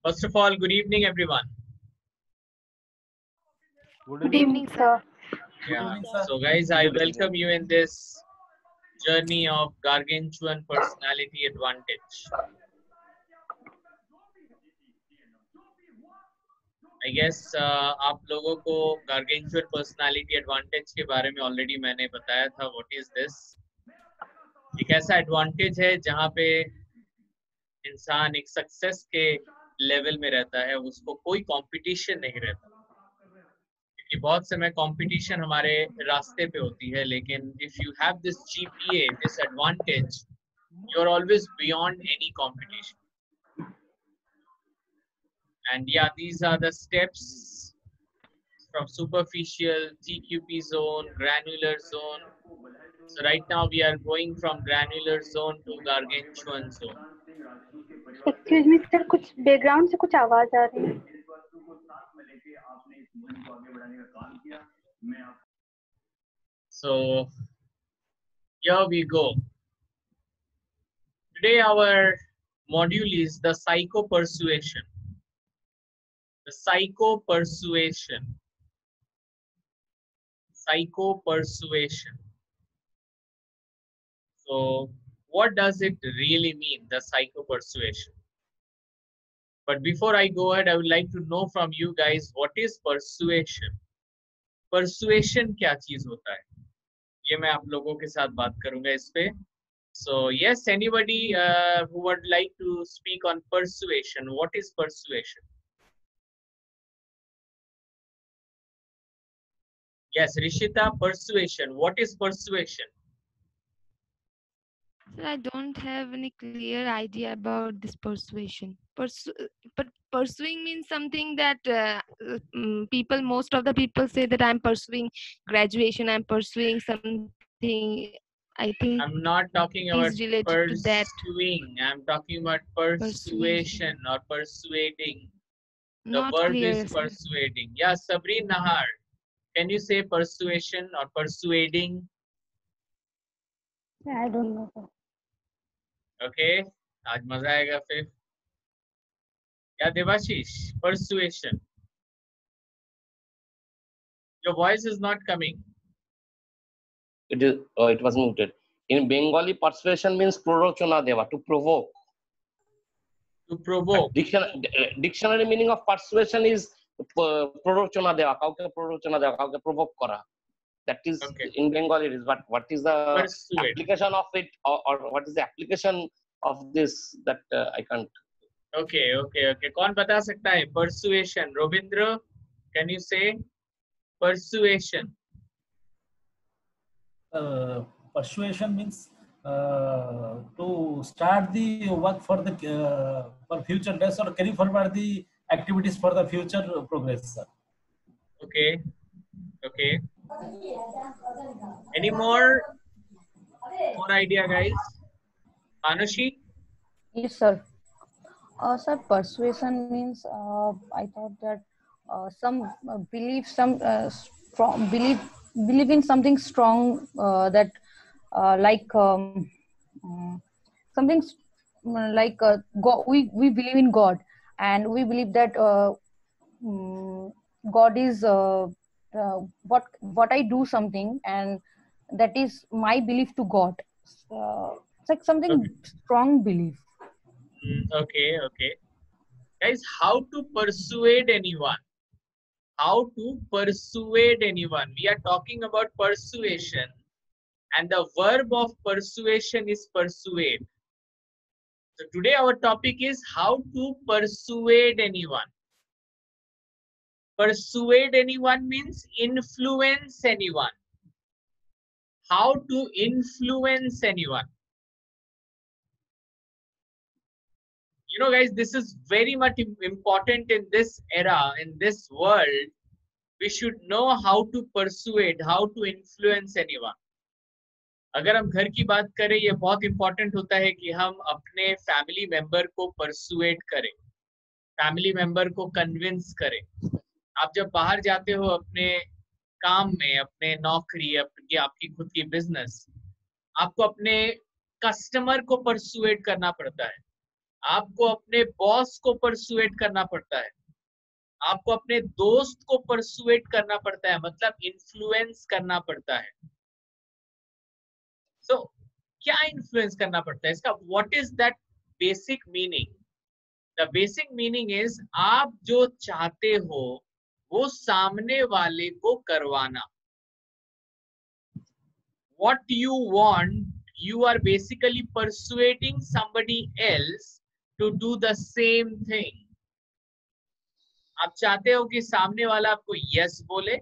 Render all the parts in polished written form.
First of all, good evening, everyone. Good evening, sir. Yeah. So, guys, I welcome you in this journey of gargantuan personality advantage. I guess आप लोगों को gargantuan personality advantage के बारे में already मैंने बताया था. What is this? एक ऐसा advantage है जहाँ पे इंसान एक सक्सेस के लेवल में रहता है, उसको कोई कंपटीशन नहीं रहता, क्योंकि बहुत समय कंपटीशन हमारे रास्ते पे होती है. लेकिन if you have this GPA, this advantage, you are always beyond any competition. And या these are the steps from superficial TQP zone, granular zone. So right now we are going from granular zone to gargantuan zone. Excuse me sir, कुछ background से कुछ आवाज आ रही है. So here we go. Today our module is the psycho persuasion. The psycho persuasion. Psycho persuasion. So what does it really mean, the psycho persuasion? But before I go ahead, I would like to know from you guys, what is persuasion? Persuasion क्या चीज होता है? ये मैं आप लोगों के साथ बात करूंगा इस पे. So yes, anybody who would like to speak on persuasion, what is persuasion? Yes, Rishita, persuasion. What is persuasion? Sir, I don't have any clear idea about this persuasion. But pursuing means something that people, most of the people say that I'm pursuing graduation, I'm pursuing something. I think I'm not talking about is related to that. pursuing. I'm talking about persuasion or persuading. The Not verb clear, is sir. persuading. Yeah, Sabreen Nahar. Can you say persuasion or persuading? I don't know, sir. Okay, आज मजा आएगा फिर. Yeah, Devashish, persuasion. Your voice is not coming. It is. It was muted. In Bengali, persuasion means prorochona deva, to provoke. To provoke. Dictionary meaning of persuasion is prorochona deva, kauke prorochona deva, kauke provoke kora. That is Okay. in Bengali it is. But what is the Persuade. application of it, or what is the application of this? That I can't. Okay. कौन बता सकता है? Persuasion. Robindra, can you say persuasion? Persuasion means to start the work for the for future days, or carry forward the activities for the future progress, sir. Okay. Any more idea, guys? Anushi? Yes, sir. Sir, persuasion means I thought that some believe, some strong believe in something strong, that like something like God. We believe in God, and we believe that God is what I do something, and that is my belief to God. It's like something Okay. strong belief. Okay. Guys, how to persuade anyone? How to persuade anyone? We are talking about persuasion, and the verb of persuasion is persuade. So today our topic is how to persuade anyone. Persuade anyone means influence anyone. How to influence anyone? You know, guys, this is very much important in this era, in this world. We should know how to persuade, how to influence anyone. अगर हम घर की बात करें, ये बहुत important होता है कि हम अपने फैमिली मेंबर को परसुएट करें, फैमिली मेंबर को कन्विंस करें. आप जब बाहर जाते हो अपने काम में, अपने नौकरी, अपनी आपकी खुद की बिजनेस, आपको अपने कस्टमर को परसुएट करना पड़ता है. आपको अपने बॉस को परसुएट करना पड़ता है, आपको अपने दोस्त को परसुएट करना पड़ता है, मतलब इन्फ्लुएंस करना पड़ता है। सो क्या इन्फ्लुएंस करना पड़ता है इसका? What is that basic meaning? The basic meaning is आप जो चाहते हो वो सामने वाले को करवाना। What you want, you are basically persuading somebody else to do the same thing. आप चाहते हो कि सामने वाला आपको यस बोले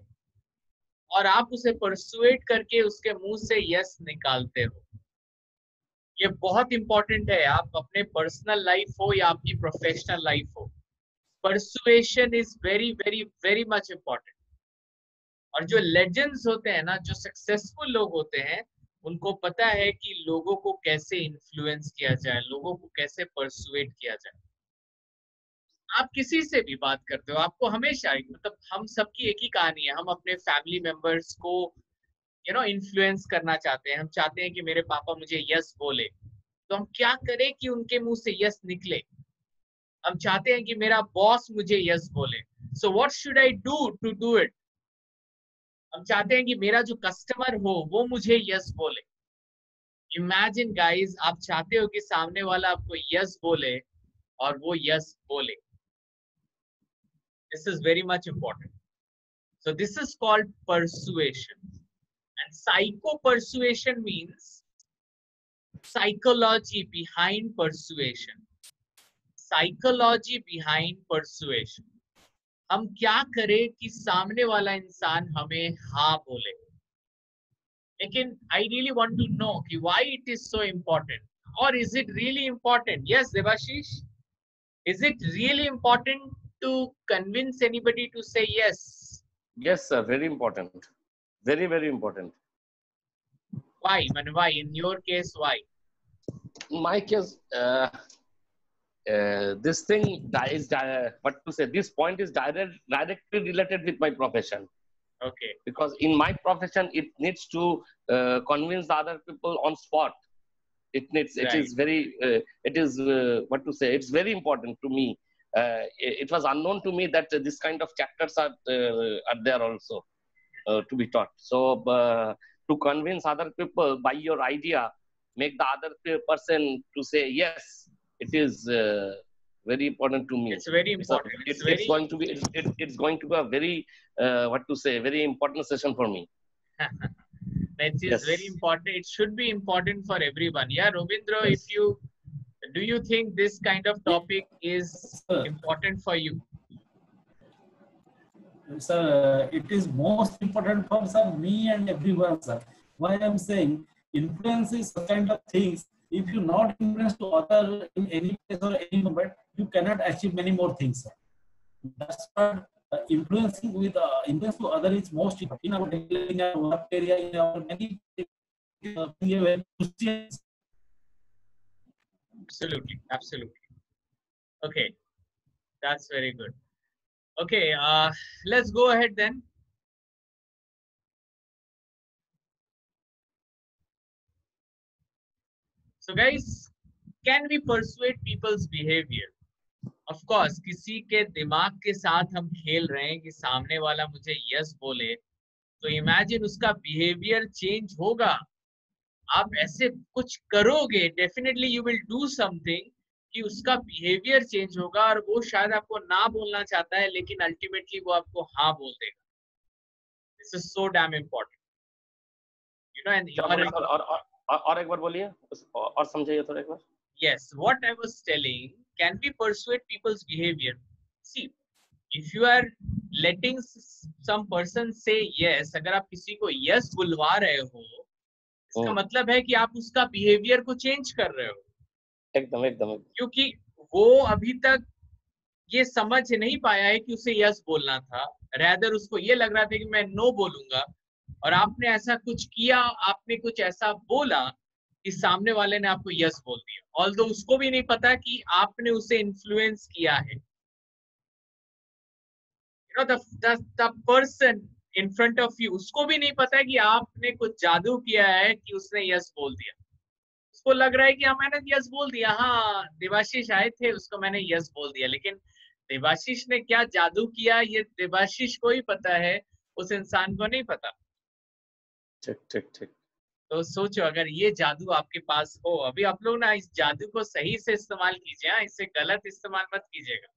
और आप उसे परसुएट करके उसके मुंह से यस निकालते हो। ये बहुत इंपॉर्टेंट है, आप अपने पर्सनल लाइफ हो या आपकी प्रोफेशनल लाइफ हो, persuasion is very very very much important. और जो लेजेंड्स होते हैं ना, जो सक्सेसफुल लोग होते हैं, उनको पता है कि लोगों को कैसे इन्फ्लुएंस किया जाए, लोगों को कैसे परसुएट किया जाए। आप किसी से भी बात करते हो, आपको हमेशा, मतलब हम सबकी एक ही कहानी है, हम अपने फैमिली मेंबर्स को इन्फ्लुएंस करना चाहते हैं। हम चाहते हैं कि मेरे पापा मुझे यस बोले, तो हम क्या करें कि उनके मुंह से यस निकले। हम चाहते हैं कि मेरा बॉस मुझे यस बोले, so what should I do to do it? हम चाहते हैं कि मेरा जो कस्टमर हो वो मुझे यस बोले। इमेजिन गाइस, आप चाहते हो कि सामने वाला आपको यस बोले और वो यस बोले। This is very much important. So this is called persuasion. And psycho persuasion means psychology behind persuasion. Psychology behind persuasion. हम क्या करें कि सामने वाला इंसान हमें हाँ बोले। लेकिन I really want to know कि why it is so important, और is it really important? Yes Devashish, is it really important to convince anybody to say yes? Yes, sir. Very important. Very, very important. Why? Man, why? In your case, why? In my case, this thing is what to say. This point is directly related with my profession. Okay. Because in my profession, it needs to convince the other people on spot. It needs. It is very. It is what to say. It's very important to me. It was unknown to me that this kind of chapters are there also to be taught. So to convince other people by your idea, make the other person to say yes. It is very important to me. It's very important. It's going to be. It's going to be a very what to say, very important session for me. That is Yes. very important. It should be important for everyone. Yeah, Robindra, Yes. do you think this kind of topic is Sir. important for you? Sir, it is most important for sir, me and everyone, sir. Why I am saying influence is such kind of things. If you not influence to other in any place or any moment, you cannot achieve many more things, sir. That's what influencing with influence to other is most important in our daily life, in our work area, in our many Absolutely, absolutely. Okay, that's very good. Okay, let's go ahead then. So guys, can we persuade people's behavior? Of course, किसी के दिमाग के साथ हम खेल रहे हैं कि सामने वाला मुझे यस बोले, तो इमेजिन उसका बिहेवियर चेंज होगा। आप ऐसे कुछ करोगे, definitely you will do something कि उसका बिहेवियर चेंज होगा, और वो शायद आपको ना बोलना चाहता है, लेकिन अल्टीमेटली वो आपको हाँ बोल देगा। This is so damn important, you know. And और एक बार बोलिए और समझाइए थोड़ा एक बार। Yes, what I was telling, can we persuade people's behavior? See, if you are letting some person say yes, अगर आप किसी को yes बुलवा रहे हो, इसका मतलब है कि आप उसका बिहेवियर को चेंज कर रहे हो। एकदम एकदम। क्योंकि वो अभी तक ये समझ नहीं पाया है कि उसे यस बोलना था, रैदर उसको ये लग रहा था कि मैं नो बोलूंगा, और आपने ऐसा कुछ किया, आपने कुछ ऐसा बोला कि सामने वाले ने आपको यस बोल दिया, ऑल्दो उसको भी नहीं पता कि आपने उसे इन्फ्लुएंस किया है। You know, the person in front of you, उसको भी नहीं पता है कि आपने कुछ जादू किया है कि उसने यस बोल दिया। उसको लग रहा है कि हाँ मैंने यस बोल दिया, हाँ देवाशीष आए थे उसको मैंने यस बोल दिया, लेकिन देवाशीष ने क्या जादू किया ये देवाशीष को ही पता है, उस इंसान को नहीं पता। ठीक ठीक ठीक। तो सोचो अगर ये जादू आपके पास हो, अभी आप लोग ना इस जादू को सही से इस्तेमाल कीजिए, हाँ इससे गलत इस्तेमाल मत कीजिएगा,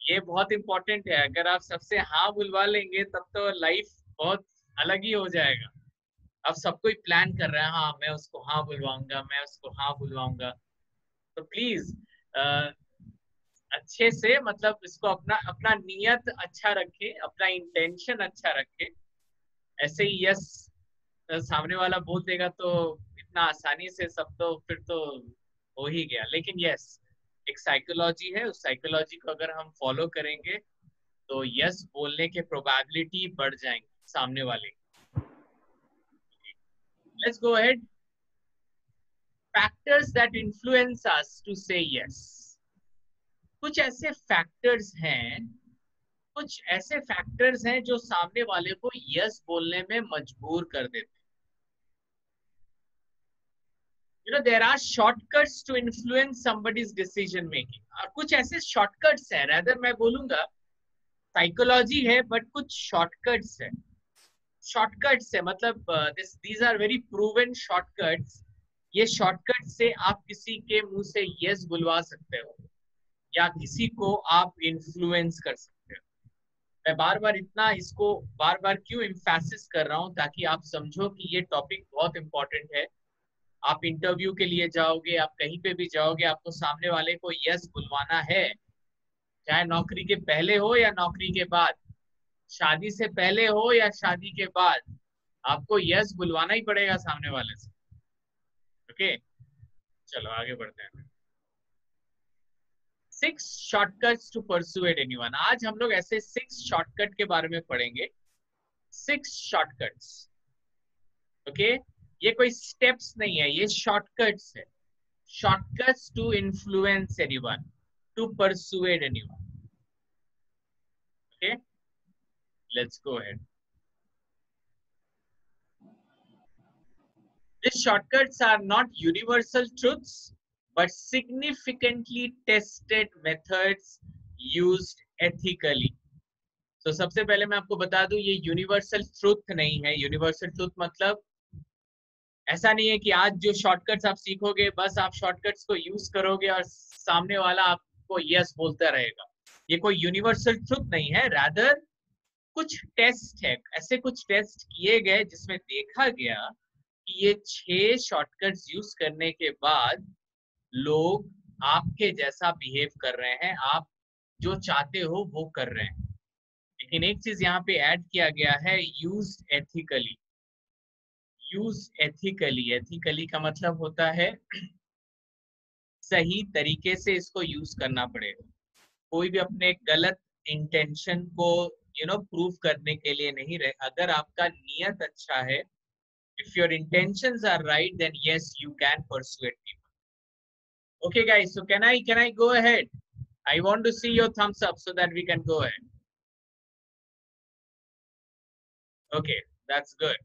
ये बहुत इंपॉर्टेंट है। अगर आप सबसे हाँ बुलवा लेंगे तब तो लाइफ बहुत अलग ही हो जाएगा। अब सब कोई प्लान कर रहा है, हाँ मैं उसको हाँ बुलवाऊंगा, मैं उसको हाँ बुलवाऊंगा, तो प्लीज अच्छे से मतलब इसको अपना अपना नियत अच्छा रखे, अपना इंटेंशन अच्छा रखे। ऐसे ही यस सामने वाला बोल देगा तो इतना आसानी से सब तो फिर तो हो ही गया, लेकिन यस एक साइकोलॉजी है, उस साइकोलॉजी को अगर हम फॉलो करेंगे तो यस बोलने के प्रोबेबिलिटी बढ़ जाएंगे सामने वाले। Let's go ahead. Factors that influence us to say yes. कुछ ऐसे फैक्टर्स हैं, कुछ ऐसे फैक्टर्स हैं जो सामने वाले को यस बोलने में मजबूर कर देते हैं। You know, there are shortcuts to influence somebody's decision making. और कुछ ऐसे shortcuts हैं, rather मैं बोलूंगा साइकोलॉजी है बट कुछ shortcuts है। shortcuts है मतलब these are very proven shortcuts। ये shortcuts से आप किसी के मुंह से yes बुलवा सकते हो या किसी को आप influence कर सकते हो। मैं बार बार इतना इसको बार बार क्यों emphasis कर रहा हूँ, ताकि आप समझो कि ये टॉपिक बहुत इंपॉर्टेंट है। आप इंटरव्यू के लिए जाओगे, आप कहीं पे भी जाओगे, आपको सामने वाले को यस बुलवाना है, चाहे नौकरी के पहले हो या नौकरी के बाद, शादी से पहले हो या शादी के बाद, आपको यस बुलवाना ही पड़ेगा सामने वाले से। ओके चलो आगे बढ़ते हैं। 6 शॉर्टकट्स टू परसुएड एनीवन। आज हम लोग ऐसे 6 शॉर्टकट के बारे में पढ़ेंगे। 6 शॉर्टकट्स। ओके ये कोई स्टेप्स नहीं है, ये शॉर्टकट्स है। Shortcuts to influence anyone, to persuade anyone. Okay let's go ahead. These shortcuts are not universal truths but significantly tested methods used ethically. तो सबसे पहले मैं आपको बता दूं ये यूनिवर्सल ट्रुथ नहीं है। यूनिवर्सल ट्रुथ मतलब ऐसा नहीं है कि आज जो शॉर्टकट्स आप सीखोगे बस आप शॉर्टकट्स को यूज करोगे और सामने वाला आपको यस बोलता रहेगा। ये कोई यूनिवर्सल ट्रुथ नहीं है, रादर कुछ टेस्ट है, ऐसे कुछ टेस्ट किए गए जिसमें देखा गया कि ये 6 शॉर्टकट्स यूज करने के बाद लोग आपके जैसा बिहेव कर रहे हैं, आप जो चाहते हो वो कर रहे हैं। लेकिन एक चीज यहाँ पे ऐड किया गया है, use ethically. Use ethically, ethically का मतलब होता है सही तरीके से इसको यूज करना पड़ेगा। कोई भी अपने गलत इंटेंशन को प्रूव करने के लिए नहीं रहे। अगर आपका नियत अच्छा है, if your intentions are right, then yes you can persuade people. Okay guys, so can I go ahead? I want to see your thumbs up so that we can go ahead. Okay, that's good.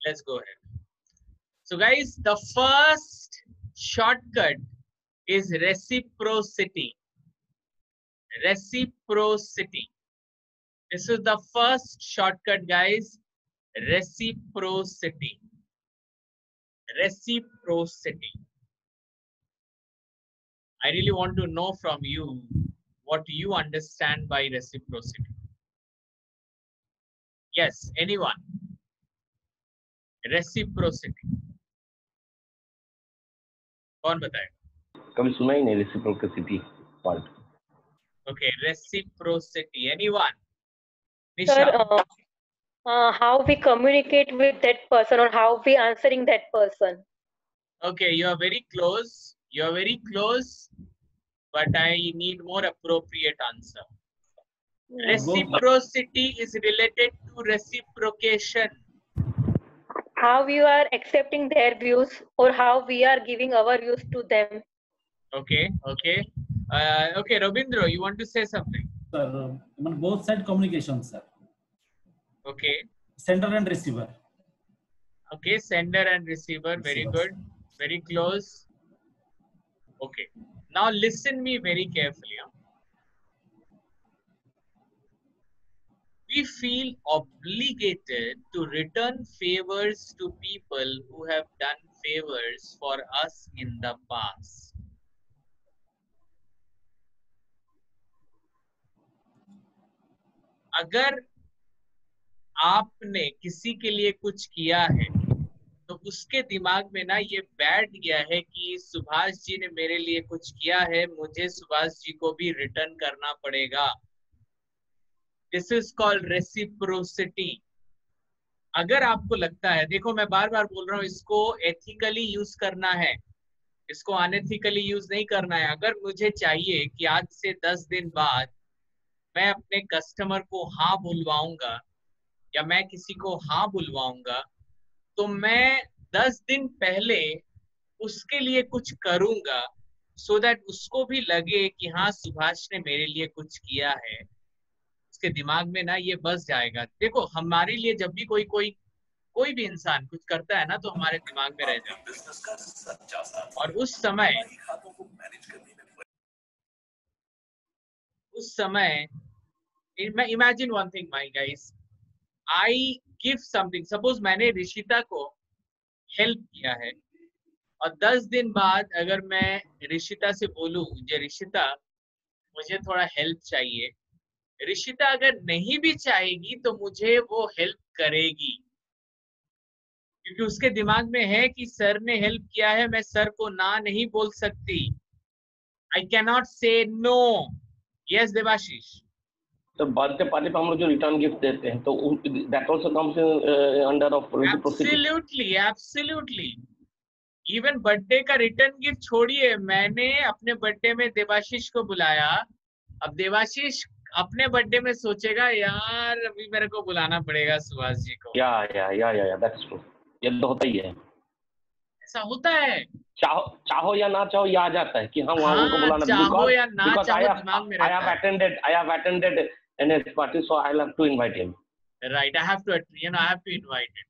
Let's go ahead. So guys, the first shortcut is reciprocity. Reciprocity. This is the first shortcut, guys. Reciprocity. Reciprocity. I really want to know from you what you understand by reciprocity. Yes, anyone? Reciprocity. कौन बताएगा? कभी सुना ही नहीं reciprocity part. Okay, reciprocity. Anyone? Sir, how we communicate with that person or how we answering that person. Okay, you are very close. You are very close, but I need more appropriate answer. Reciprocity is related to reciprocation. How you are accepting their views or how we are giving our views to them. Okay, okay. Okay, Robindro, you want to say something? Sir, on both side communication, sir. Okay. Sender and receiver. Okay, sender and receiver, very good, very close. Okay, now listen me very carefully. We feel obligated to return favors to people who have done favors for us in the past. अगर आपने किसी के लिए कुछ किया है तो उसके दिमाग में ना ये बैठ गया है कि सुभाष जी ने मेरे लिए कुछ किया है, मुझे सुभाष जी को भी रिटर्न करना पड़ेगा. This is called reciprocity. अगर आपको लगता है, देखो मैं बार बार बोल रहा हूँ, इसको एथिकली यूज करना है, इसको अनएथिकली यूज नहीं करना है. अगर मुझे चाहिए कि आज से 10 दिन बाद मैं अपने कस्टमर को हाँ बुलवाऊंगा या मैं किसी को हाँ बुलवाऊंगा, तो मैं 10 दिन पहले उसके लिए कुछ करूंगा, सो दैट उसको भी लगे कि हाँ सुभाष ने मेरे लिए कुछ किया है. उसके दिमाग में ना ये बस जाएगा. देखो हमारे लिए जब भी कोई भी इंसान कुछ करता है ना, तो हमारे दिमाग में रह जाता है. और उस समय imagine one thing my guys, I give something. Suppose मैंने ऋषिता को हेल्प किया है और 10 दिन बाद अगर मैं ऋषिता से बोलूं, जे ऋषिता मुझे थोड़ा हेल्प चाहिए, ऋषिता अगर नहीं भी चाहेगी तो मुझे वो हेल्प करेगी, क्योंकि उसके दिमाग में है कि सर ने हेल्प किया है, मैं सर को ना नहीं बोल सकती. I cannot say no. Yes Debashish. तो बर्थडे पार्टी पे हम लोग जो रिटर्न गिफ्ट देते हैं तो that also comes under of reciprocity. Absolutely. Even birthday का रिटर्न गिफ्ट छोड़िए, मैंने अपने बर्थडे में देवाशीष को बुलाया. अब देवाशीष अपने बर्थडे में सोचेगा यार अभी मेरे को बुलाना पड़ेगा सुभाष जी को. या दैट्स ट्रू. ये तो होता ही है, ऐसा होता है. चाहो या ना चाहो, ये आ जाता है कि हम वहां उनको बुलाना. चाहो या ना चाहो दिमाग में रहता है. I have attended an party, so I'll have to invite him. Right, I have to invite him.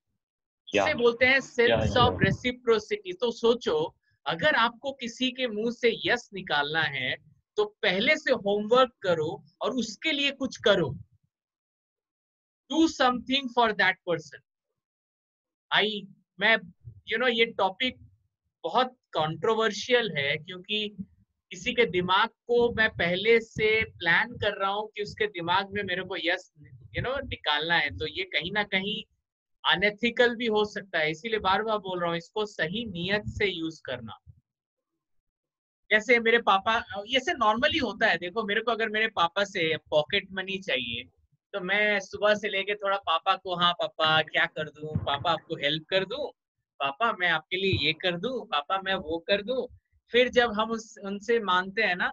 इसे बोलते हैं सेंस ऑफ रेसिप्रोसिटी. तो सोचो, अगर आपको किसी के मुंह से यस निकालना है तो पहले से होमवर्क करो और उसके लिए कुछ करो. Do something for that person. मैं ये टॉपिक बहुत कंट्रोवर्शियल है, क्योंकि किसी के दिमाग को मैं पहले से प्लान कर रहा हूँ कि उसके दिमाग में मेरे को यस निकालना है, तो ये कहीं ना कहीं अनएथिकल भी हो सकता है. इसीलिए बार बार बोल रहा हूँ, इसको सही नियत से यूज करना. जैसे मेरे पापा, ऐसे नॉर्मली होता है. देखो मेरे को अगर मेरे पापा से पॉकेट मनी चाहिए तो मैं सुबह से लेके थोड़ा पापा को, हाँ पापा क्या कर दूं, पापा आपको हेल्प कर दूं, पापा मैं आपके लिए ये कर दूं, पापा मैं वो कर दूं. फिर जब हम उनसे मांगते हैं ना,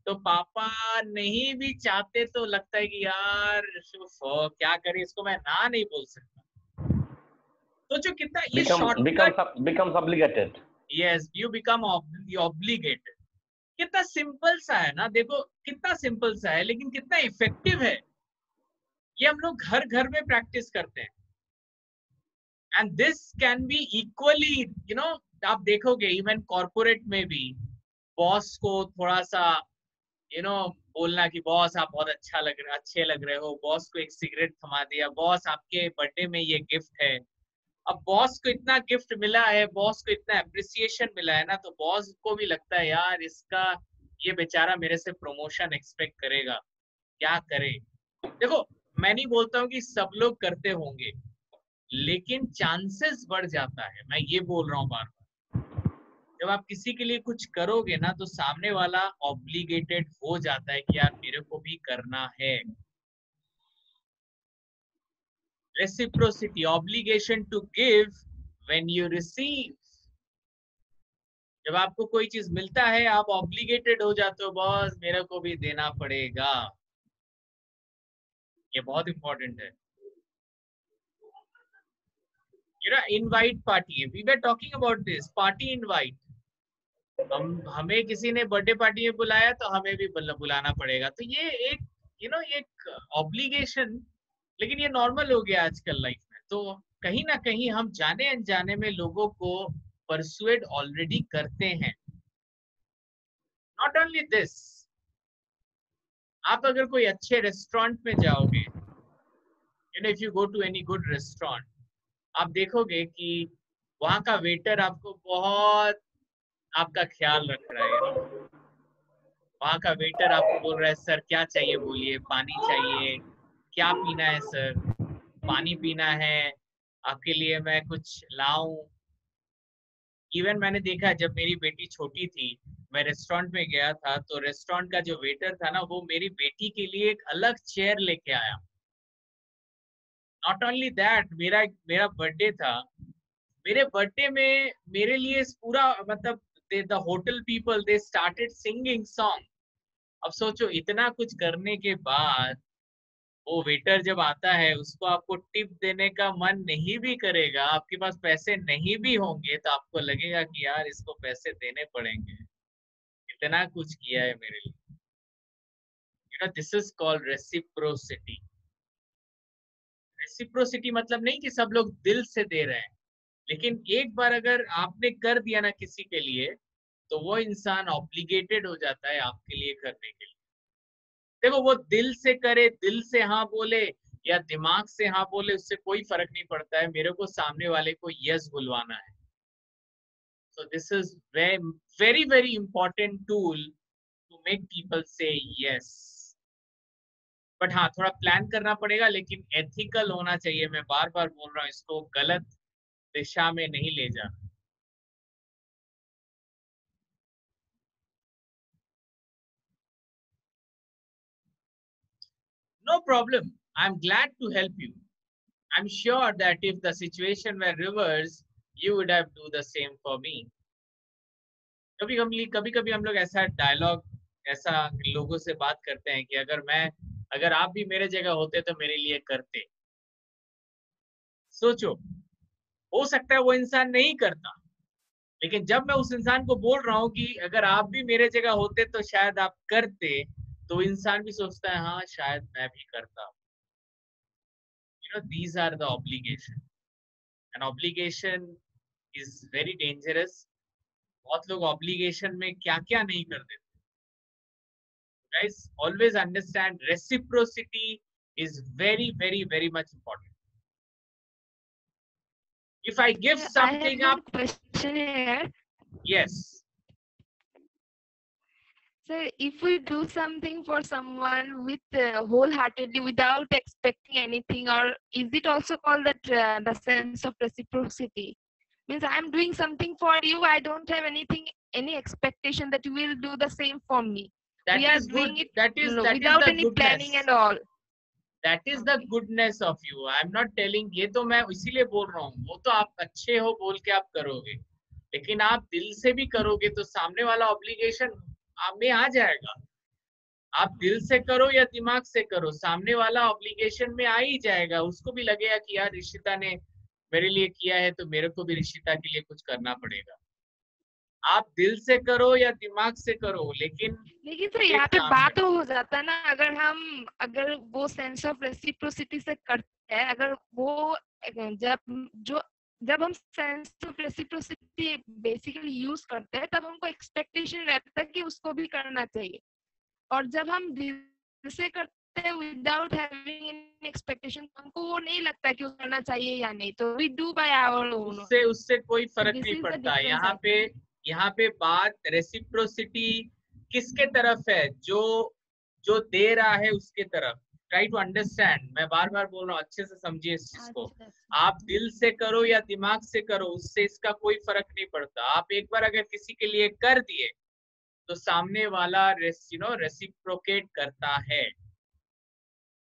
तो पापा नहीं भी चाहते तो लगता है कि यार क्या करें, इसको मैं ना नहीं बोल सकता. तो जो कितना ये shortcut becomes obligated. Yes, you become obligated. कितना सिंपल सा है ना. देखो कितना सिंपल सा है, लेकिन कितना इफेक्टिव है. ये हम लोग घर घर में प्रैक्टिस करते हैं. And this can be equally, आप देखोगे इवन कॉर्पोरेट में भी बॉस को थोड़ा सा बोलना कि बॉस आप बहुत अच्छे लग रहे हो, बॉस को एक सिगरेट थमा दिया, बॉस आपके बर्थडे में ये गिफ्ट है. अब बॉस को इतना गिफ्ट मिला है, बॉस को इतना अप्रिसिएशन मिला है ना, तो बॉस को भी लगता है यार ये बेचारा मेरे से प्रमोशन एक्सपेक्ट करेगा, क्या करे. देखो मैं नहीं बोलता हूँ कि सब लोग करते होंगे, लेकिन चांसेस बढ़ जाता है. मैं ये बोल रहा हूँ बार बार, जब आप किसी के लिए कुछ करोगे ना, तो सामने वाला ऑब्लिगेटेड हो जाता है कि यार मेरे को भी करना है. Reciprocity, obligation to give when you receive. जब आपको कोई चीज मिलता है आप ऑब्लिगेटेड हो जाते हो, बॉस मेरे को भी देना पड़ेगा. ये बहुत इंपॉर्टेंट है. Invite party, we were talking about this party invite. हमें किसी ने बर्थडे पार्टी में बुलाया तो हमें भी बुलाना पड़ेगा. तो ये एक एक ऑब्लिगेशन, लेकिन ये नॉर्मल हो गया आजकल लाइफ में. तो कहीं ना कहीं हम जाने अनजाने में लोगों को परसुएड ऑलरेडी करते हैं। नॉट ओनली दिस, आप अगर कोई अच्छे रेस्टोरेंट में जाओगे, you know if you go to any good restaurant, आप देखोगे कि वहां का वेटर आपको बहुत आपका ख्याल रख रहा है। वहां का वेटर आपको बोल रहा है सर क्या चाहिए बोलिए, पानी चाहिए, क्या पीना है सर, पानी पीना है, आपके लिए मैं कुछ लाऊं। इवन मैंने देखा जब मेरी बेटी छोटी थी, मैं रेस्टोरेंट में गया था तो रेस्टोरेंट का जो वेटर था ना, वो मेरी बेटी के लिए एक अलग चेयर लेके आया। नॉट ओनली दैट, मेरा मेरा बर्थडे था, मेरे बर्थडे में मेरे लिए पूरा मतलब the hotel people they started singing song. अब सोचो इतना कुछ करने के बाद वो वेटर जब आता है, उसको आपको टिप देने का मन नहीं भी करेगा, आपके पास पैसे नहीं भी होंगे, तो आपको लगेगा कि यार इसको पैसे देने पड़ेंगे, इतना कुछ किया है मेरे लिए। You know this is called reciprocity. Reciprocity मतलब नहीं कि सब लोग दिल से दे रहे हैं, लेकिन एक बार अगर आपने कर दिया ना किसी के लिए, तो वो इंसान ऑब्लिगेटेड हो जाता है आपके लिए करने के लिए। देखो वो दिल से करे, दिल से हाँ बोले या दिमाग से हाँ बोले, उससे कोई फर्क नहीं पड़ता है, मेरे को सामने वाले को यस बुलवाना है। So this is very very important tool to make people say yes. But हाँ थोड़ा प्लान करना पड़ेगा, लेकिन एथिकल होना चाहिए। मैं बार बार बोल रहा हूँ, इसको गलत दिशा में नहीं ले जाना। No problem. I'm glad to help you. I'm sure that if the situation were reversed, you would have do the same for me. कभी कभी हम लोग ऐसा डायलॉग, ऐसा लोगों से बात करते हैं कि अगर आप भी मेरे जगह होते तो मेरे लिए करते। सोचो, हो सकता है वो इंसान नहीं करता, लेकिन जब मैं उस इंसान को बोल रहा हूँ कि अगर आप भी मेरे जगह होते तो शायद आप करते, तो इंसान भी सोचता है हाँ शायद मैं भी करता। You know, these are the obligation. An obligation is very dangerous. बहुत लोग obligation में क्या क्या नहीं कर देते। Guys, always understand reciprocity is very very very much important. If I give something I have up, one question here. yes. So if we do something for someone with wholeheartedly without expecting anything, or is it also called that the sense of reciprocity? Means I'm doing something for you, I don't have any expectation that you will do the same for me. That We are is doing good. it That is without the any goodness. planning and all. That is the goodness of you. I am not telling, ये तो मैं इसीलिए बोल रहा हूँ, वो तो आप अच्छे हो बोल के आप करोगे, लेकिन आप दिल से भी करोगे तो सामने वाला ऑब्लिगेशन आप में आ जाएगा। आप दिल से करो या दिमाग से करो, सामने वाला ऑब्लिगेशन में आ ही जाएगा। उसको भी लगेगा कि यार ऋषिता ने मेरे लिए किया है तो मेरे को भी ऋषिता के लिए कुछ करना पड़ेगा। आप दिल से करो या दिमाग से करो, लेकिन सर यहाँ पे बात तो हो जाता है ना, अगर वो सेंस ऑफ रेसिप्रोसिटी से करते हैं, अगर वो जब हम sense of reciprocity basically use करते हैं, तब हमको एक्सपेक्टेशन रहता है कि उसको भी करना चाहिए। और जब हम दिल से करते हैं विदाउट हैविंग एनी एक्सपेक्टेशन, हमको वो नहीं लगता कि वो करना चाहिए या नहीं, तो we do by our own. उससे कोई फर्क नहीं पड़ता। यहाँ पे बात रेसिप्रोसिटी किसके तरफ है, जो दे रहा है उसके तरफ। ट्राई टू अंडरस्टैंड, मैं बार बार बोल रहा हूँ, अच्छे से समझिए इस चीज को। आप दिल से करो या दिमाग से करो, उससे इसका कोई फर्क नहीं पड़ता। आप एक बार अगर किसी के लिए कर दिए तो सामने वाला रेसिप्रोकेट करता है।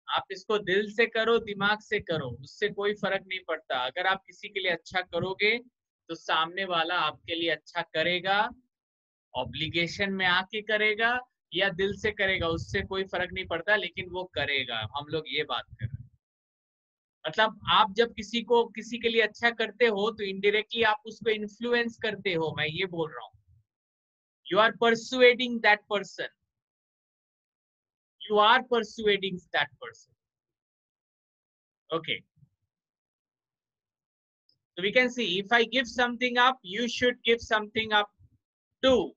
आप इसको दिल से करो दिमाग से करो, उससे कोई फर्क नहीं पड़ता। अगर आप किसी के लिए अच्छा करोगे तो सामने वाला आपके लिए अच्छा करेगा, ऑब्लिगेशन में आके करेगा या दिल से करेगा, उससे कोई फर्क नहीं पड़ता, लेकिन वो करेगा। हम लोग ये बात कर रहे हैं। मतलब आप जब किसी के लिए अच्छा करते हो तो इनडायरेक्टली आप उसको इन्फ्लुएंस करते हो, मैं ये बोल रहा हूँ। You are persuading that person. You are persuading that person. Okay. So we can see, if I give something up, you should give something up too.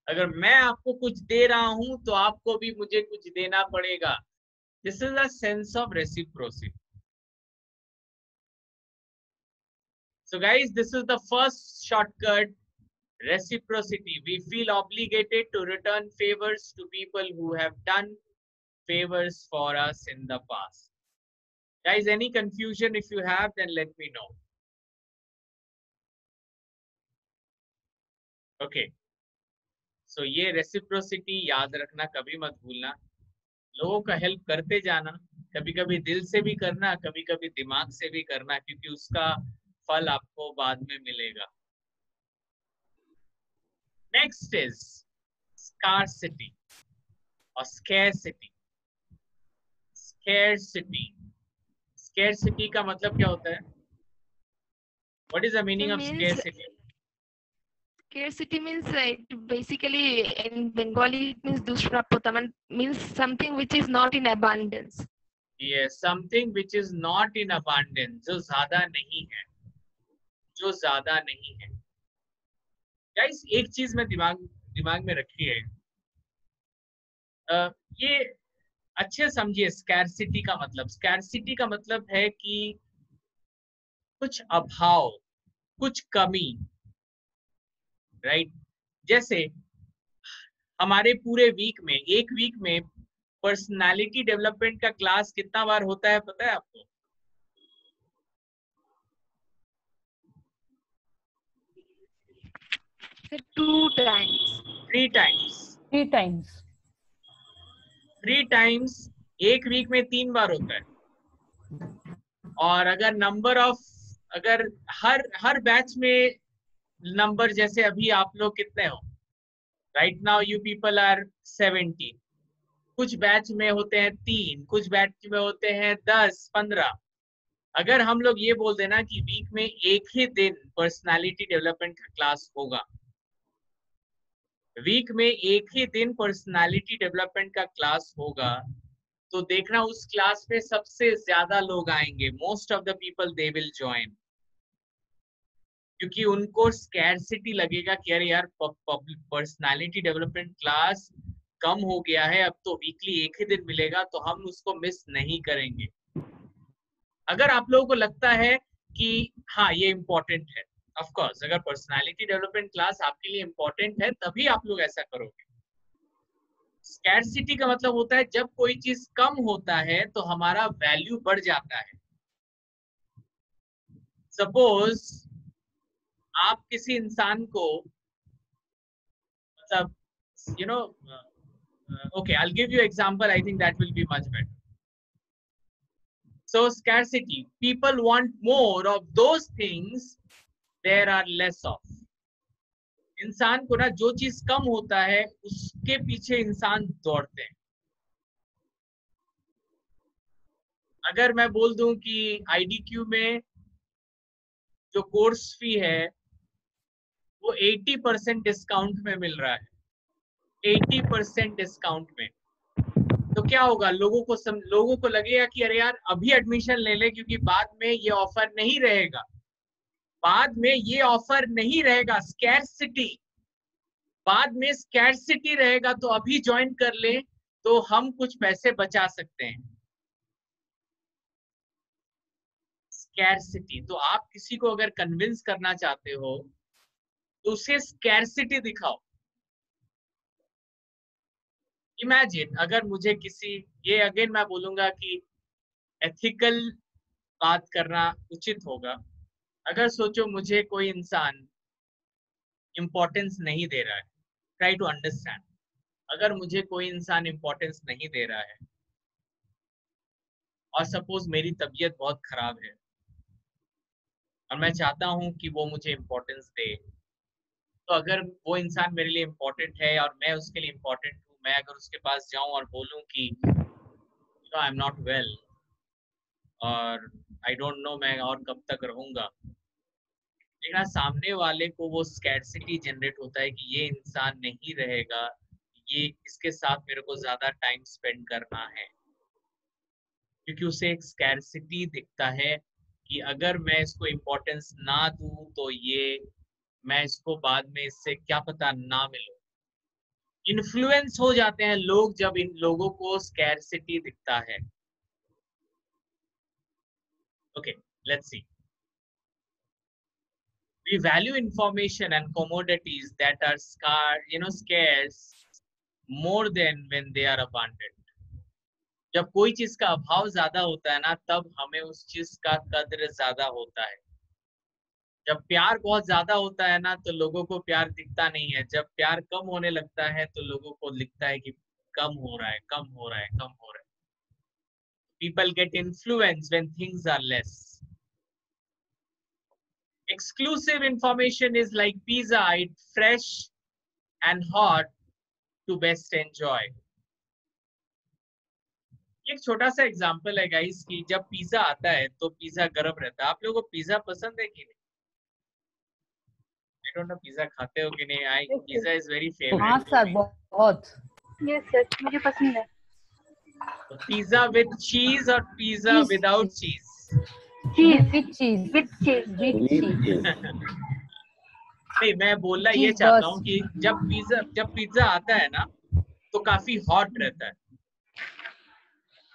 अगर मैं आपको कुछ दे रहा हूं तो आपको भी मुझे कुछ देना पड़ेगा. This is a sense of reciprocity. So guys, this is the first shortcut, reciprocity. We feel obligated to return favors to people who have done favors for us in the past. Guys, any confusion if you have, then let me know. Okay. So ये reciprocity याद रखना, कभी मत भूलना. लोगों का help करते जाना, कभी कभी दिल से भी करना, कभी कभी दिमाग से भी करना, क्योंकि उसका फल आपको बाद में मिलेगा. Next is scarcity or scarcity. Scarcity. Scarcity का मतलब क्या होता है? What is the meaning of scarcity? Scarcity means basically in Bengali it means dushprapotaman, means something which is not in abundance. Yes, something which is not in abundance, जो ज़्यादा नहीं है, जो ज़्यादा नहीं है. Guys, एक चीज में दिमाग में रखिए, ये अच्छे समझिए. स्कैरसिटी का मतलब है कि कुछ अभाव, कुछ कमी, राइट? जैसे हमारे पूरे वीक में, एक वीक में पर्सनालिटी डेवलपमेंट का क्लास कितना बार होता है पता है आपको? So 2 times. 3 times. 3 times. 3 times एक वीक में 3 बार होता है. और अगर हर बैच में नंबर, जैसे अभी आप लोग कितने हो? Right now you people are 70. कुछ बैच में होते हैं 3, कुछ बैच में होते हैं 10, 15. अगर हम लोग ये बोल देना कि वीक में एक ही दिन पर्सनालिटी डेवलपमेंट का क्लास होगा, वीक में एक ही दिन पर्सनालिटी डेवलपमेंट का क्लास होगा, तो देखना उस क्लास में सबसे ज्यादा लोग आएंगे. Most of the people they will join, क्योंकि उनको स्कैरसिटी लगेगा कि अरे यार पर्सनालिटी डेवलपमेंट क्लास कम हो गया है, अब तो वीकली एक ही दिन मिलेगा, तो हम उसको मिस नहीं करेंगे. अगर आप लोगों को लगता है कि हाँ ये इम्पोर्टेंट है, ऑफ कोर्स अगर पर्सनालिटी डेवलपमेंट क्लास आपके लिए इम्पोर्टेंट है तभी आप लोग ऐसा करोगे. स्कैरसिटी का मतलब होता है जब कोई चीज कम होता है तो हमारा वैल्यू बढ़ जाता है. सपोज आप किसी इंसान को, मतलब you know, okay, I'll give you example. I think that will be much better. So scarcity, people want more of those things there are less of. इंसान को ना जो चीज कम होता है उसके पीछे इंसान दौड़ते हैं. अगर मैं बोल दूं कि IDQ में जो कोर्स फी है वो 80% डिस्काउंट में मिल रहा है, 80% डिस्काउंट में, तो क्या होगा? लोगों को लगेगा कि अरे यार अभी एडमिशन ले ले, क्योंकि बाद में ये ऑफर नहीं रहेगा, बाद में ये ऑफर नहीं रहेगा. स्कैरसिटी, बाद में स्कैरसिटी रहेगा, तो अभी ज्वाइन कर ले तो हम कुछ पैसे बचा सकते हैं. स्कैरसिटी, तो आप किसी को अगर कन्विंस करना चाहते हो तो उसे स्कैरसिटी दिखाओ. इमेजिन अगर मुझे किसी, ये अगेन मैं बोलूंगा कि एथिकल बात करना उचित होगा. अगर सोचो मुझे कोई इंसान इंपॉर्टेंस नहीं दे रहा है, ट्राई टू अंडरस्टैंड. अगर मुझे कोई इंसान इंपॉर्टेंस नहीं दे रहा है और सपोज मेरी तबीयत बहुत खराब है और मैं चाहता हूं कि वो मुझे इंपॉर्टेंस दे, तो अगर वो इंसान मेरे लिए इंपॉर्टेंट है और मैं उसके लिए इंपॉर्टेंट हूँ, मैं अगर उसके पास जाऊं और बोलूं कि आई एम नॉट वेल और आई डोंट नो मैं और कब तक रहूंगा, लेकिन सामने वाले को वो स्कैरसिटी जनरेट होता है कि ये इंसान नहीं रहेगा, ये इसके साथ मेरे को ज्यादा टाइम स्पेंड करना है, क्योंकि उसे एक स्कैरसिटी दिखता है कि अगर मैं इसको इम्पोर्टेंस ना दूं तो ये मैं इसको बाद में इससे क्या पता ना मिलूं। इन्फ्लुएंस हो जाते हैं लोग जब इन लोगों को स्कैरसिटी दिखता है। Okay, let's see. We value information and commodities that are scarce more than when they are abundant. जब कोई चीज का अभाव ज्यादा होता है ना, तब हमें उस चीज का कद्र ज्यादा होता है। जब प्यार बहुत ज्यादा होता है ना, तो लोगों को प्यार दिखता नहीं है। जब प्यार कम होने लगता है तो लोगों को दिखता है कि कम हो रहा है, कम हो रहा है, कम हो रहा है। People get influenced when things are less. Exclusive information is like pizza, it's fresh and hot to best enjoy. एक छोटा सा एग्जांपल है गाइस कि जब पिज्जा आता है तो पिज्जा गर्म रहता है। आप लोगों को पिज्जा पसंद है कि नहीं? आई डोंट नो पिज्जा खाते हो कि नहीं। आई पिज्जा इज वेरी फेवरेट। हाँ सर, बहुत। यस सर, मुझे पसंद है। पिज्जा विद चीज और पिज्जा विदाउट चीज? चीज विद चीज, विद चीज। नहीं, मैं बोलना ये चाहता हूँ कि जब पिज्जा आता है ना तो काफी हॉट रहता है,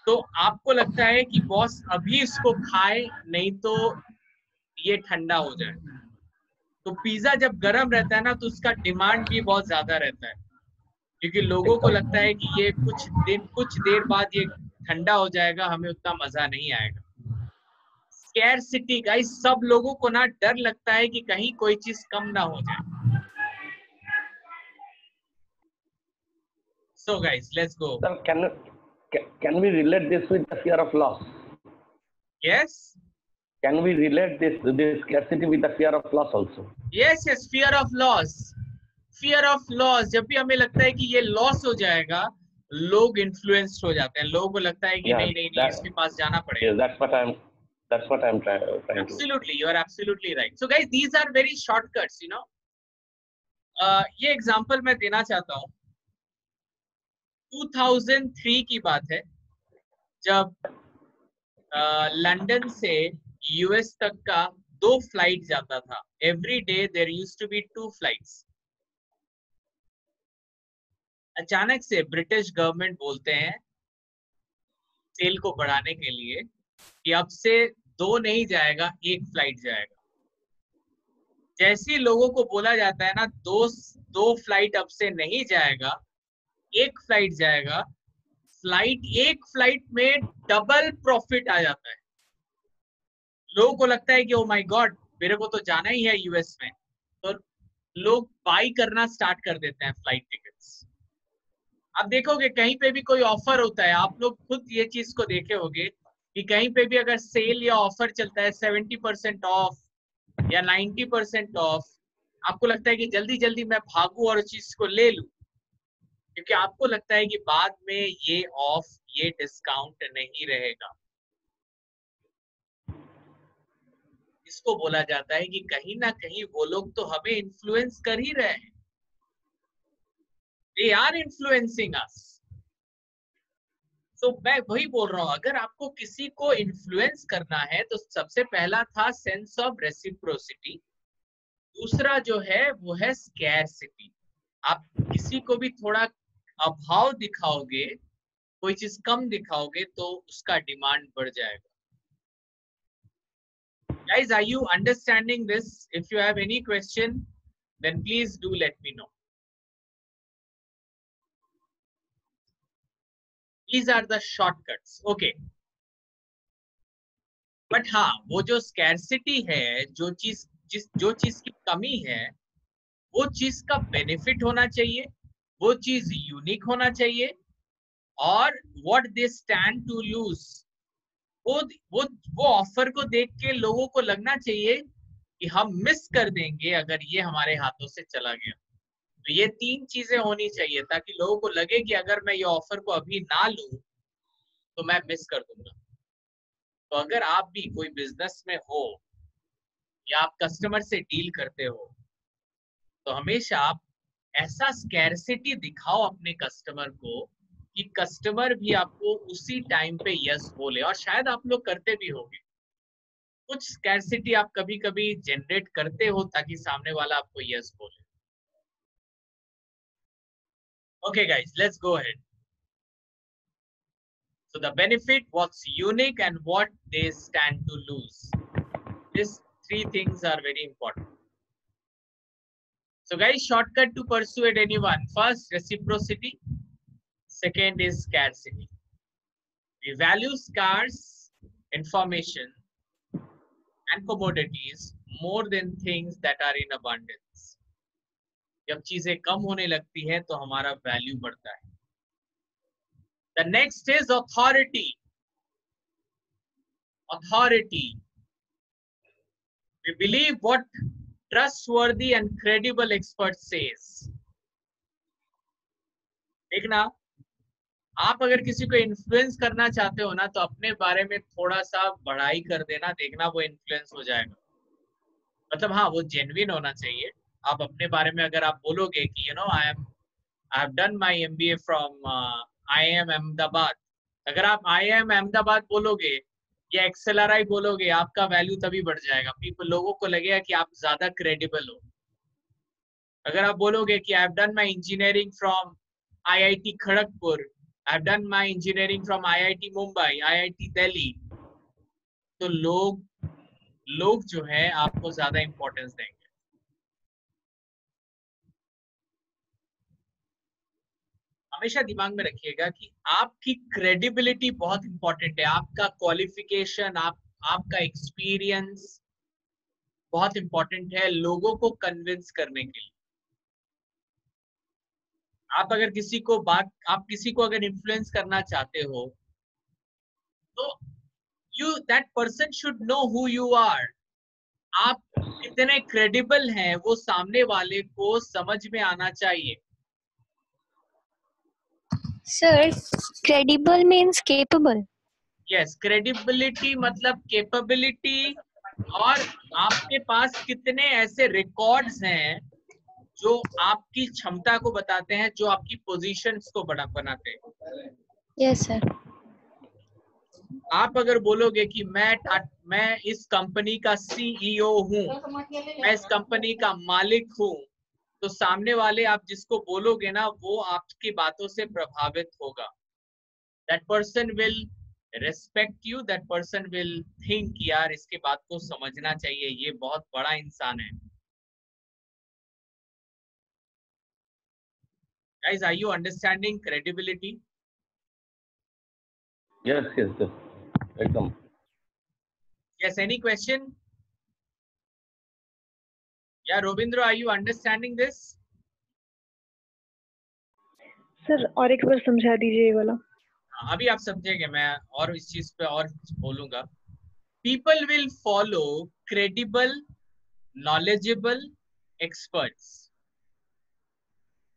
तो आपको लगता है कि बॉस अभी इसको खाए नहीं तो ये ठंडा हो जाए। तो पिज्जा जब गर्म रहता है ना तो उसका डिमांड भी बहुत ज्यादा रहता है, क्योंकि लोगों को लगता है कि ये कुछ देर बाद ये ठंडा हो जाएगा, हमें उतना मजा नहीं आएगा। स्कैरसिटी गाइस, सब लोगों को ना डर लगता है कि कहीं कोई चीज कम ना हो जाए। So guys, let's go. Sir, can we relate this with the fear of loss? Yes. Can we relate this scarcity with the fear of loss also? Yes, fear of loss. Fear of loss. जब भी हमें लगता है कि ये loss हो जाएगा, लोग इन्फ्लुएंस्ड हो जाते हैं। लोगों को लगता है कि नहीं इसके पास जाना पड़ेगा। Yes, that's what I'm trying to. Absolutely, you are absolutely right. So guys, these are very shortcuts, you know. ये एग्जांपल मैं देना चाहता हूँ। 2003 की बात है, जब लंदन से यूएस तक का 2 फ्लाइट जाता था। Every day there used to be 2 flights. अचानक से ब्रिटिश गवर्नमेंट बोलते हैं सेल को बढ़ाने के लिए कि अब से 2 नहीं जाएगा, 1 फ्लाइट जाएगा। जैसे लोगों को बोला जाता है ना 2 फ्लाइट अब से नहीं जाएगा, 1 फ्लाइट जाएगा, एक फ्लाइट में डबल प्रॉफिट आ जाता है। लोगों को लगता है कि ओ माय गॉड, मेरे को तो जाना ही है यूएस में, तो लोग बाई करना स्टार्ट कर देते हैं फ्लाइट टिकट्स। आप देखोगे कहीं पे भी कोई ऑफर होता है, आप लोग खुद ये चीज को देखे होगे कि कहीं पे भी अगर सेल या ऑफर चलता है 70% ऑफ या 90% ऑफ, आपको लगता है कि जल्दी जल्दी मैं भागूं और चीज को ले लूं, क्योंकि आपको लगता है कि बाद में ये ऑफ, ये डिस्काउंट नहीं रहेगा। इसको बोला जाता है कि कहीं ना कहीं वो लोग तो हमें इन्फ्लुएंस कर ही रहे हैं। They are influencing us. तो मैं वही बोल रहा हूं, अगर आपको किसी को इन्फ्लुएंस करना है तो सबसे पहला था सेंस ऑफ रेसिप्रोसिटी, दूसरा जो है वो है स्कैरसिटी। आप किसी को भी थोड़ा अभाव दिखाओगे, कोई चीज कम दिखाओगे, तो उसका डिमांड बढ़ जाएगा। Guys, are you understanding this? If you have any question, then please do let me know. These are the shortcuts. Okay. But हाँ, वो जो scarcity है, जो चीज की कमी है, वो चीज का बेनिफिट होना चाहिए, वो चीज यूनिक होना चाहिए, और what they stand to lose, वो ऑफर को देख के लोगों को लगना चाहिए कि हम मिस कर देंगे अगर ये हमारे हाथों से चला गया। तो ये 3 चीजें होनी चाहिए ताकि लोगों को लगे कि अगर मैं ये ऑफर को अभी ना लूं तो मैं मिस कर दूंगा। तो अगर आप भी कोई बिजनेस में हो या आप कस्टमर से डील करते हो, तो हमेशा आप ऐसा स्कैरसिटी दिखाओ अपने कस्टमर को कि कस्टमर भी आपको उसी टाइम पे यस बोले। और शायद आप लोग करते भी होंगे, कुछ स्कैरसिटी आप कभी कभी जनरेट करते हो ताकि सामने वाला आपको यस बोले. Okay guys, let's go ahead. So the benefit, what's unique and what they stand to lose. These three things are very important. So guys, shortcut to persuade anyone. First, reciprocity. Second is scarcity. We value scarce information and commodities more than things that are in abundance. जब चीजें कम होने लगती है तो हमारा value बढ़ता है. The next is authority. Authority. We believe what trustworthy and credible expert says. देखना, आप अगर किसी को इन्फ्लुएंस करना चाहते हो ना तो अपने बारे में थोड़ा सा बढ़ाई कर देना, देखना वो इन्फ्लुएंस हो जाएगा. मतलब हाँ, वो जेन्युइन होना चाहिए. आप अपने बारे में अगर आप बोलोगे कि I have done my MBA from IIM Ahmedabad, अगर आप IIM अहमदाबाद बोलोगे या XLRI बोलोगे, आपका वैल्यू तभी बढ़ जाएगा. लोगों को लगेगा कि आप ज्यादा क्रेडिबल हो. अगर आप बोलोगे कि I have done my engineering from IIT Kharagpur, I have done my engineering from IIT Mumbai, IIT Delhi, तो लोग जो है आपको ज्यादा इंपॉर्टेंस देंगे. हमेशा दिमाग में रखिएगा कि आपकी क्रेडिबिलिटी बहुत इंपॉर्टेंट है. आपका क्वालिफिकेशन, आपका एक्सपीरियंस बहुत इंपॉर्टेंट है लोगों को कन्विंस करने के लिए. आप अगर किसी को अगर इन्फ्लुएंस करना चाहते हो तो that person should know who you are. आप कितने क्रेडिबल हैं वो सामने वाले को समझ में आना चाहिए. Sir, credible means capable. Yes, credibility मतलब capability, और आपके पास कितने ऐसे रिकॉर्ड्स हैं जो आपकी क्षमता को बताते हैं, जो आपकी पोजीशंस को बनाते हैं. Yes, sir. आप अगर बोलोगे कि मैं इस कंपनी का CEO हूँ, मैं इस कंपनी का मालिक हूँ, तो सामने वाले आप जिसको बोलोगे ना वो आपकी बातों से प्रभावित होगा. That person will respect you. That person will think यार इसके बात को समझना चाहिए, ये बहुत बड़ा इंसान है. Guys, are you understanding credibility? Yes. Welcome. Yes. Any question? Yeah, Robindra, are you understanding this? Sir और एक बार समझा दीजिए ये वाला. अभी आप समझेंगे, मैं और इस चीज पे और बोलूंगा. People will follow credible, knowledgeable experts.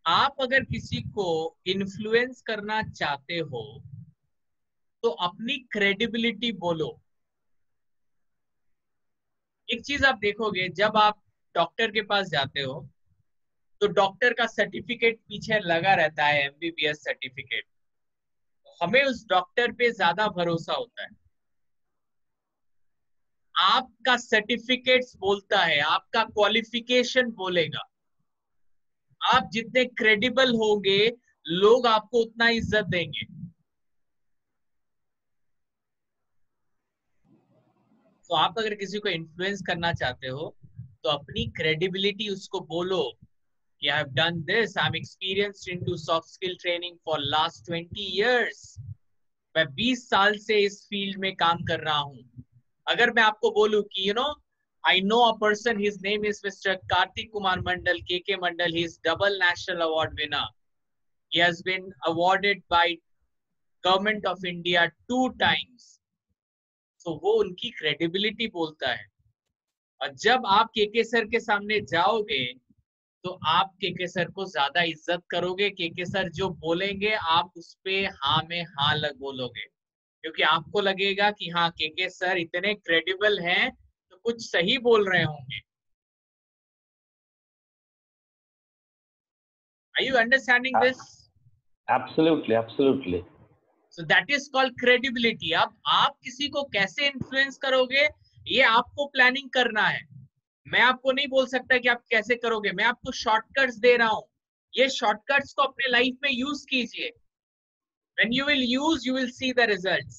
आप अगर किसी को इन्फ्लुएंस करना चाहते हो तो अपनी क्रेडिबिलिटी बोलो. एक चीज आप देखोगे, जब आप डॉक्टर के पास जाते हो तो डॉक्टर का सर्टिफिकेट पीछे लगा रहता है, MBBS सर्टिफिकेट. हमें उस डॉक्टर पे ज्यादा भरोसा होता है. आपका सर्टिफिकेट्स बोलता है, आपका क्वालिफिकेशन बोलेगा. आप जितने क्रेडिबल होंगे लोग आपको उतना इज्जत देंगे. तो आप अगर किसी को इन्फ्लुएंस करना चाहते हो तो अपनी क्रेडिबिलिटी उसको बोलो कि I have done this, I am experienced into soft skill training for last 20 years. मैं 20 साल से इस फील्ड में काम कर रहा हूं. अगर मैं आपको बोलूं कि I know a person, his name is Mr. Karthik Kumar Mandal, KK Mandal, he is double national award winner. He has been awarded by Government of India 2 times. तो वो उनकी क्रेडिबिलिटी बोलता है. और जब आप केके सर के सामने जाओगे तो आप केके सर को ज्यादा इज्जत करोगे. केके सर जो बोलेंगे आप उस पे हाँ में हाँ बोलोगे, क्योंकि आपको लगेगा कि हाँ केके सर इतने क्रेडिबल हैं तो कुछ सही बोल रहे होंगे. Are you understanding this? Absolutely. So that is called credibility. अब आप किसी को कैसे इन्फ्लुएंस करोगे, ये आपको प्लानिंग करना है। मैं आपको नहीं बोल सकता कि आप कैसे करोगे, मैं आपको शॉर्टकट्स दे रहा हूं। ये शॉर्टकट्स को अपने लाइफ में यूज कीजिए। When you will use, you will see the results.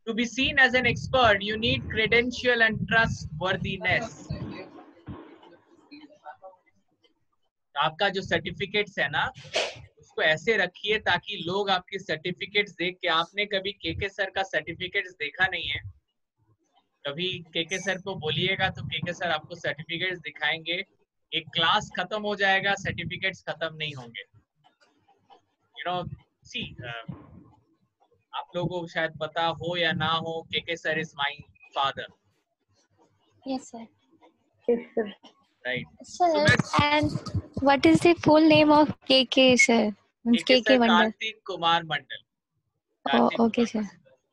To be seen as an expert, you need credential and trustworthiness. आपका जो सर्टिफिकेट्स है ना, उसको ऐसे रखिए ताकि लोग आपके सर्टिफिकेट्स देख के, आपने कभी केके सर का सर्टिफिकेट्स देखा नहीं है, कभी केके सर को बोलिएगा तो केके सर आपको सर्टिफिकेट्स दिखाएंगे। एक क्लास खत्म हो जाएगा, सर्टिफिकेट्स खत्म नहीं होंगे। यू नो सी, आप लोगों को शायद पता हो या ना हो, KK sir is my father. Yes, sir. Yes, sir. Right Sir, and what is the full name of KK, sir? Means KK KK sir Mandal. Kartik Kumar Mandal. Oh, okay, sir.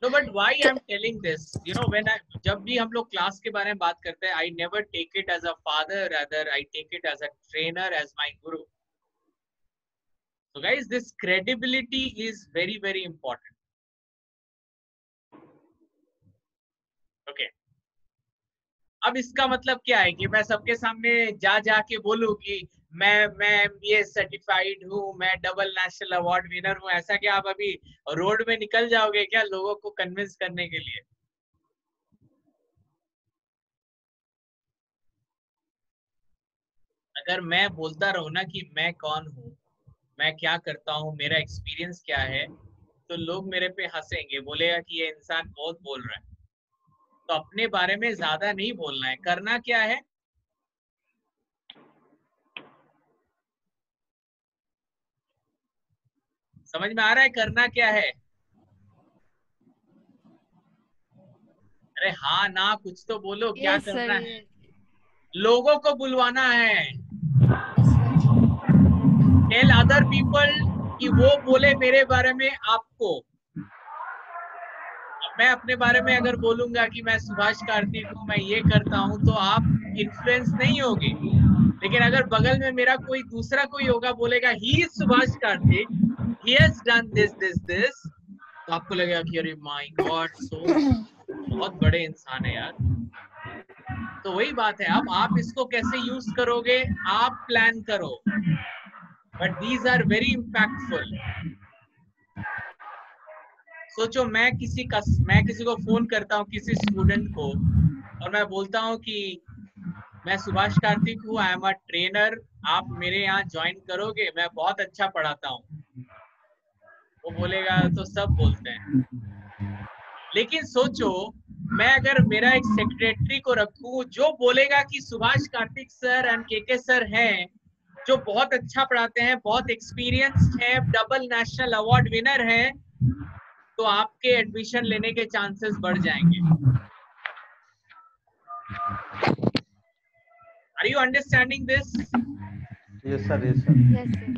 No, but why I'm telling this, you know, जब भी हम लोग class के बारे में बात करते हैं, I never take it as a father, rather I take it as a trainer, as my guru. So guys, this credibility is very, very important. Okay. अब इसका मतलब क्या है कि मैं सबके सामने जा के बोलूं कि मैं MBA सर्टिफाइड हूँ, मैं डबल नेशनल अवार्ड विनर हूँ। ऐसा क्या आप अभी रोड में निकल जाओगे क्या लोगों को कन्विंस करने के लिए? अगर मैं बोलता रहूं ना कि मैं कौन हूँ, मैं क्या करता हूँ, मेरा एक्सपीरियंस क्या है, तो लोग मेरे पे हंसेंगे, बोलेगा कि ये इंसान बहुत बोल रहा है। तो अपने बारे में ज्यादा नहीं बोलना है। करना क्या है? समझ में आ रहा है करना क्या है? अरे हाँ ना, कुछ तो बोलो, क्या Yes, sir. करना है? लोगों को बुलवाना है। टेल अदर पीपल कि वो बोले मेरे बारे में आपको। मैं अपने बारे में अगर बोलूंगा कि मैं सुभाष कार्तिक हूँ, मैं ये करता हूँ, तो आप इन्फ्लुएंस नहीं होगे। लेकिन अगर बगल में मेरा कोई दूसरा कोई होगा, बोलेगा he is Subhash Kartik, he has done this this this, तो आपको लगेगा कि अरे माय गॉड, सो बहुत बड़े इंसान है यार। तो वही बात है, अब आप इसको कैसे यूज करोगे, आप प्लान करो। But these are very impactful. सोचो, मैं किसी को फोन करता हूँ, किसी स्टूडेंट को, और मैं बोलता हूँ कि मैं सुभाष कार्तिक हूँ, आई एम अ ट्रेनर, आप मेरे यहाँ ज्वाइन करोगे, मैं बहुत अच्छा पढ़ाता हूँ। वो बोलेगा तो सब बोलते हैं। लेकिन सोचो, मैं अगर मेरा एक सेक्रेटरी को रखूं जो बोलेगा कि Subhash Kartik sir and KK sir हैं, जो बहुत अच्छा पढ़ाते हैं, बहुत एक्सपीरियंस्ड हैं, डबल नेशनल अवार्ड विनर हैं, तो आपके एडमिशन लेने के चांसेस बढ़ जाएंगे। Are you understanding this? Yes, sir. Yes, sir. Yes, sir.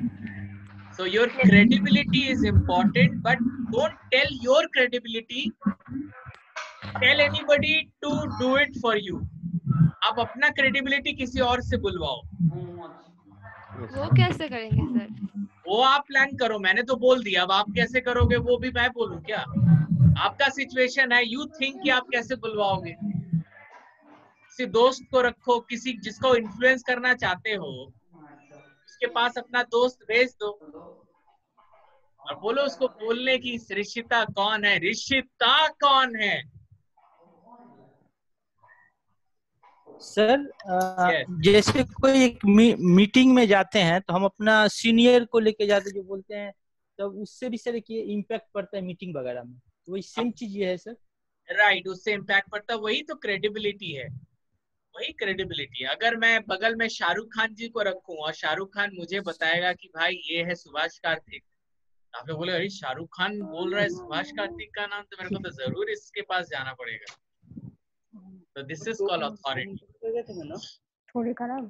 So your credibility is important, but don't tell your credibility. Tell anybody to do it for you. आप अपना credibility किसी और से बुलवाओ। वो कैसे करेंगे सर? वो आप प्लान करो, मैंने तो बोल दिया, अब आप कैसे करोगे वो भी मैं बोलूं क्या? आपका सिचुएशन है, यू थिंक कि आप कैसे बुलवाओगे। किसी दोस्त को रखो, किसी जिसको इन्फ्लुएंस करना चाहते हो, उसके पास अपना दोस्त भेज दो और बोलो उसको बोलने की ऋषिता कौन है, ऋषिता कौन है। सर जैसे कोई एक मीटिंग में जाते हैं तो हम अपना सीनियर को लेके जाते जो बोलते हैं, तो उससे भी सर ये इम्पैक्ट पड़ता है मीटिंग वगैरह में, वही सेम चीज ये है सर? राइट, उससे इम्पैक्ट पड़ता है, वही तो क्रेडिबिलिटी है, वही क्रेडिबिलिटी है। अगर मैं बगल में शाहरुख खान जी को रखूं और शाहरुख खान मुझे बताएगा कि भाई ये है सुभाष कार्तिक, आप लोग बोले अरे शाहरुख खान बोल रहा है सुभाष कार्तिक का नाम, तो मेरे को तो जरूर इसके पास जाना पड़ेगा। तो दिस इज कॉल्ड अथॉरिटी। थोड़ी खराब।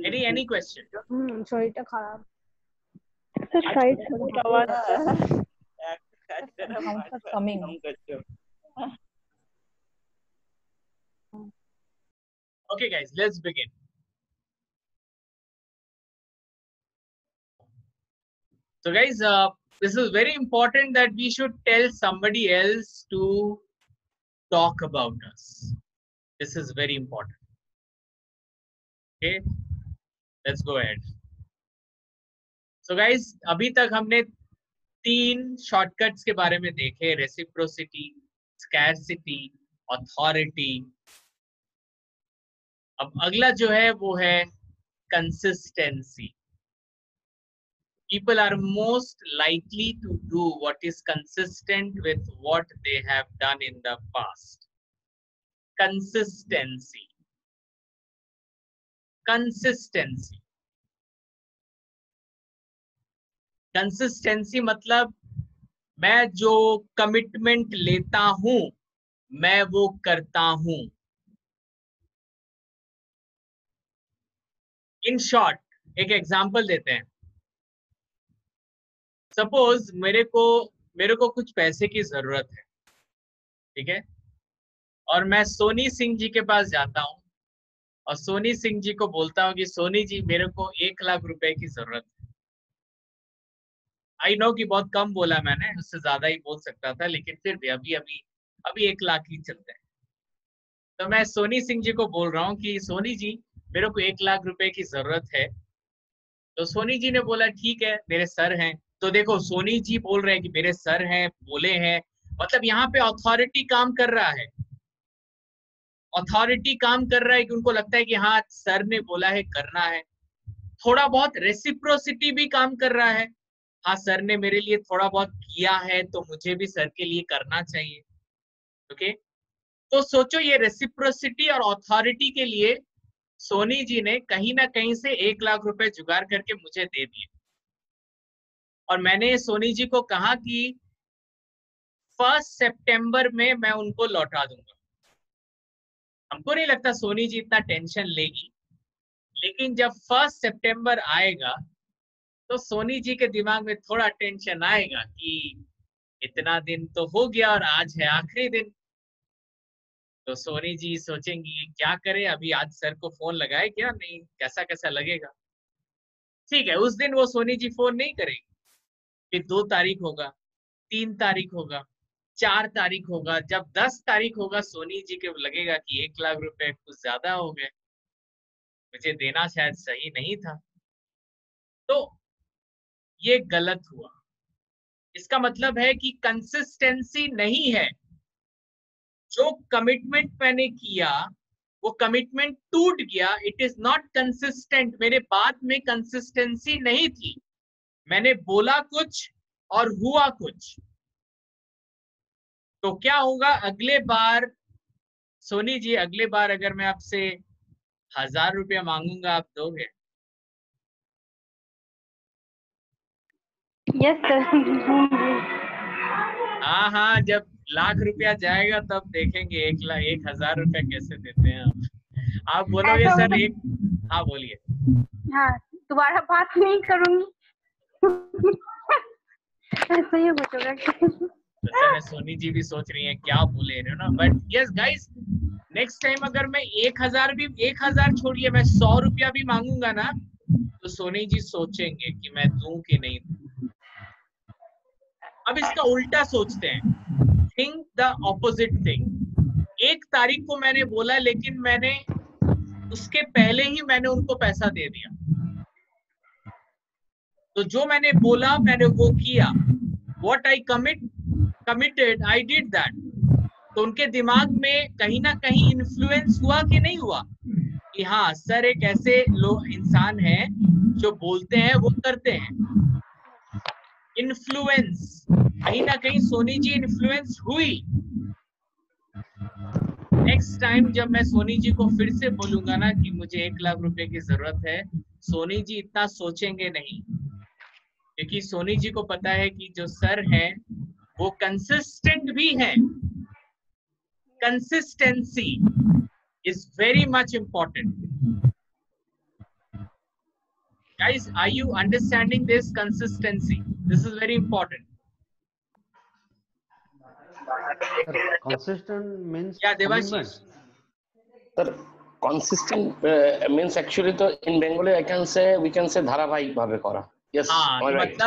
Any question? शरीरটা খারাপ। Sir side coming. Okay guys, let's begin. So guys, this is very important that we should tell somebody else to talk about us. This is very important. Okay, let's go ahead. So guys, अभी तक हमने 3 shortcuts के बारे में देखे, reciprocity, scarcity, authority. अब अगला जो है वो है consistency. People are most likely to do what is consistent with what they have done in the past. Consistency. Consistency. Consistency मतलब मैं जो कमिटमेंट लेता हूं मैं वो करता हूं. इन शॉर्ट एक एग्जांपल देते हैं. सपोज मेरे को कुछ पैसे की जरूरत है, ठीक है, और मैं सोनी सिंह जी के पास जाता हूँ और सोनी सिंह जी को बोलता हूँ कि सोनी जी मेरे को 1 लाख रुपए की जरूरत है. आई नो कि बहुत कम बोला मैंने, उससे ज्यादा ही बोल सकता था, लेकिन फिर भी अभी 1 लाख ही चलते हैं. तो मैं सोनी सिंह जी को बोल रहा हूँ कि सोनी जी मेरे को 1 लाख रुपए की जरूरत है. तो सोनी जी ने बोला ठीक है मेरे सर हैं. तो देखो सोनी जी बोल रहे हैं कि मेरे सर हैं, बोले हैं, मतलब यहाँ पे अथॉरिटी काम कर रहा है. अथॉरिटी काम कर रहा है कि उनको लगता है कि हाँ सर ने बोला है करना है. थोड़ा बहुत रेसिप्रोसिटी भी काम कर रहा है. हाँ सर ने मेरे लिए थोड़ा बहुत किया है तो मुझे भी सर के लिए करना चाहिए. ओके, तो सोचो ये रेसिप्रोसिटी और अथॉरिटी के लिए सोनी जी ने कहीं ना कहीं से 1 लाख रुपए जुगाड़ करके मुझे दे दिए. और मैंने सोनी जी को कहा कि 1 सितंबर में मैं उनको लौटा दूंगा. हमको नहीं लगता सोनी जी इतना टेंशन लेगी, लेकिन जब 1 सितंबर आएगा तो सोनी जी के दिमाग में थोड़ा टेंशन आएगा कि इतना दिन तो हो गया और आज है आखिरी दिन. तो सोनी जी सोचेंगी क्या करे, अभी आज सर को फोन लगाए क्या, नहीं कैसा कैसा लगेगा. ठीक है, उस दिन वो सोनी जी फोन नहीं करेगी. फिर 2 तारीख होगा, 3 तारीख होगा, 4 तारीख होगा. जब 10 तारीख होगा सोनी जी के लगेगा कि 1 लाख रुपए कुछ ज्यादा हो गए, मुझे देना शायद सही नहीं था. तो ये गलत हुआ. इसका मतलब है कि कंसिस्टेंसी नहीं है. जो कमिटमेंट मैंने किया वो कमिटमेंट टूट गया. It is not consistent. मेरे बात में कंसिस्टेंसी नहीं थी. मैंने बोला कुछ और हुआ कुछ. तो क्या होगा अगले बार सोनी जी, अगले बार अगर मैं आपसे 1000 रुपया मांगूंगा आप दोगे? Yes sir. हाँ, जब 1 लाख रुपया जाएगा तब देखेंगे 1,000 रुपया कैसे देते हैं आप बोलोगे सर एक. हाँ बोलिए. हाँ, दोबारा बात नहीं करूंगी. ऐसा ही होगा. तो सोनी जी भी सोच रही हैं क्या बोले रहे हो ना. But yes guys, next time अगर मैं 1000 छोड़िए मैं 100 रुपया भी मांगूंगा ना, तो सोनी जी सोचेंगे कि मैं दूं कि नहीं दूं. अब इसका उल्टा सोचते हैं. Think the opposite thing. 1 तारीख को मैंने बोला, लेकिन मैंने उसके पहले ही मैंने उनको पैसा दे दिया. तो जो मैंने बोला मैंने वो किया. What I committed, I did that. तो उनके दिमाग में कहीं ना कहीं इन्फ्लुएंस हुआ कि नहीं हुआ कि हाँ सर एक ऐसे लोग इंसान हैं जो बोलते हैं वो करते हैं. इन्फ्लुएंस, कहीं ना कहीं सोनी जी इन्फ्लुएंस हुई. नेक्स्ट टाइम जब मैं सोनी जी को फिर से बोलूंगा ना कि मुझे 1 लाख रुपए की जरूरत है, सोनी जी इतना सोचेंगे नहीं, क्योंकि सोनी जी को पता है कि जो सर हैं वो कंसिस्टेंट भी हैं. Consistency is very much important. Guys, are you understanding this? Consistency. This is very important. Consistent means Yeah, Devashish. Sir, consistent means actually तो in Bengali we can say धारावाहिक भावे करा. Yes. हाँ, right.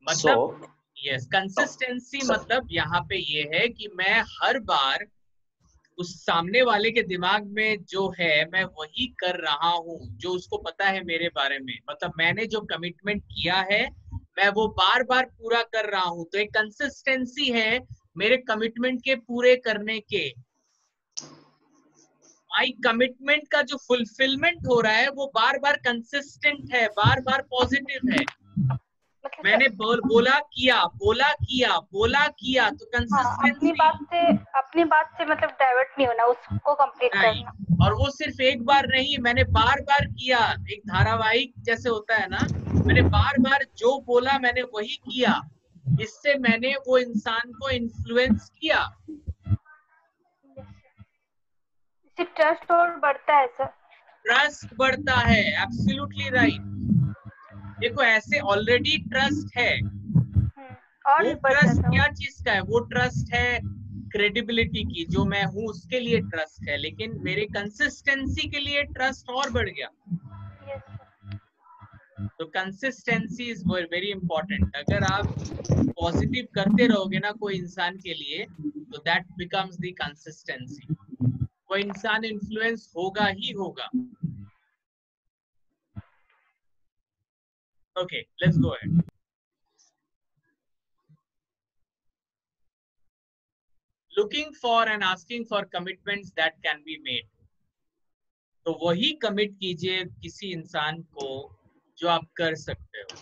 मतलब yes, consistency मतलब यहाँ पे ये है कि मैं हर बार उस सामने वाले के दिमाग में जो है मैं वही कर रहा हूँ जो उसको पता है मेरे बारे में। मतलब मैंने जो कमिटमेंट किया है मैं वो बार बार पूरा कर रहा हूँ। तो एक कंसिस्टेंसी है मेरे कमिटमेंट के पूरे करने के। माई कमिटमेंट का जो फुलफिलमेंट हो रहा है वो बार बार कंसिस्टेंट है, बार बार पॉजिटिव है। मैंने बोला किया तो कंसिस्टेंसी। अपनी बात से मतलब डाइवर्ट नहीं होना, उसको कंप्लीट करना। और वो सिर्फ एक बार नहीं, मैंने बार बार किया। एक धारावाहिक जैसे होता है ना, मैंने बार बार जो बोला मैंने वही किया। इससे मैंने वो इंसान को इन्फ्लुएंस किया। इससे ट्रस्ट और बढ़ता है सर। ट्रस्ट बढ़ता है, एब्सोल्युटली राइट। देखो ऐसे ऑलरेडी ट्रस्ट है। और वो ट्रस्ट क्या चीज का है? वो ट्रस्ट है क्रेडिबिलिटी की, जो मैं हूँ उसके लिए ट्रस्ट है। लेकिन मेरे कंसिस्टेंसी के लिए ट्रस्ट और बढ़ गया। तो कंसिस्टेंसी इज वेरी इंपॉर्टेंट। अगर आप पॉजिटिव करते रहोगे ना कोई इंसान के लिए, तो दैट बिकम्स द कंसिस्टेंसी। वो इंसान इन्फ्लुएंस होगा ही होगा। Okay, let's go ahead. Looking for and asking for commitments that can be made. तो वही कमिट कीजिए किसी इंसान को जो आप कर सकते हो।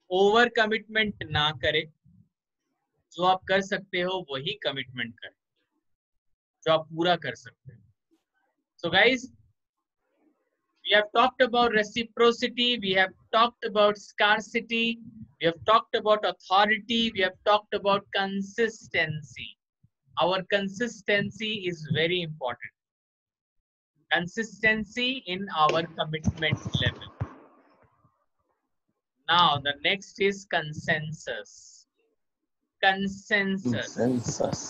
ओवर कमिटमेंट ना करें। जो आप कर सकते हो वही कमिटमेंट करें, जो आप पूरा कर सकते हो। So guys, we have talked about reciprocity, we have talked about scarcity, we have talked about authority, we have talked about consistency. Our consistency is very important. Consistency in our commitment level. Now the next is consensus. Consensus.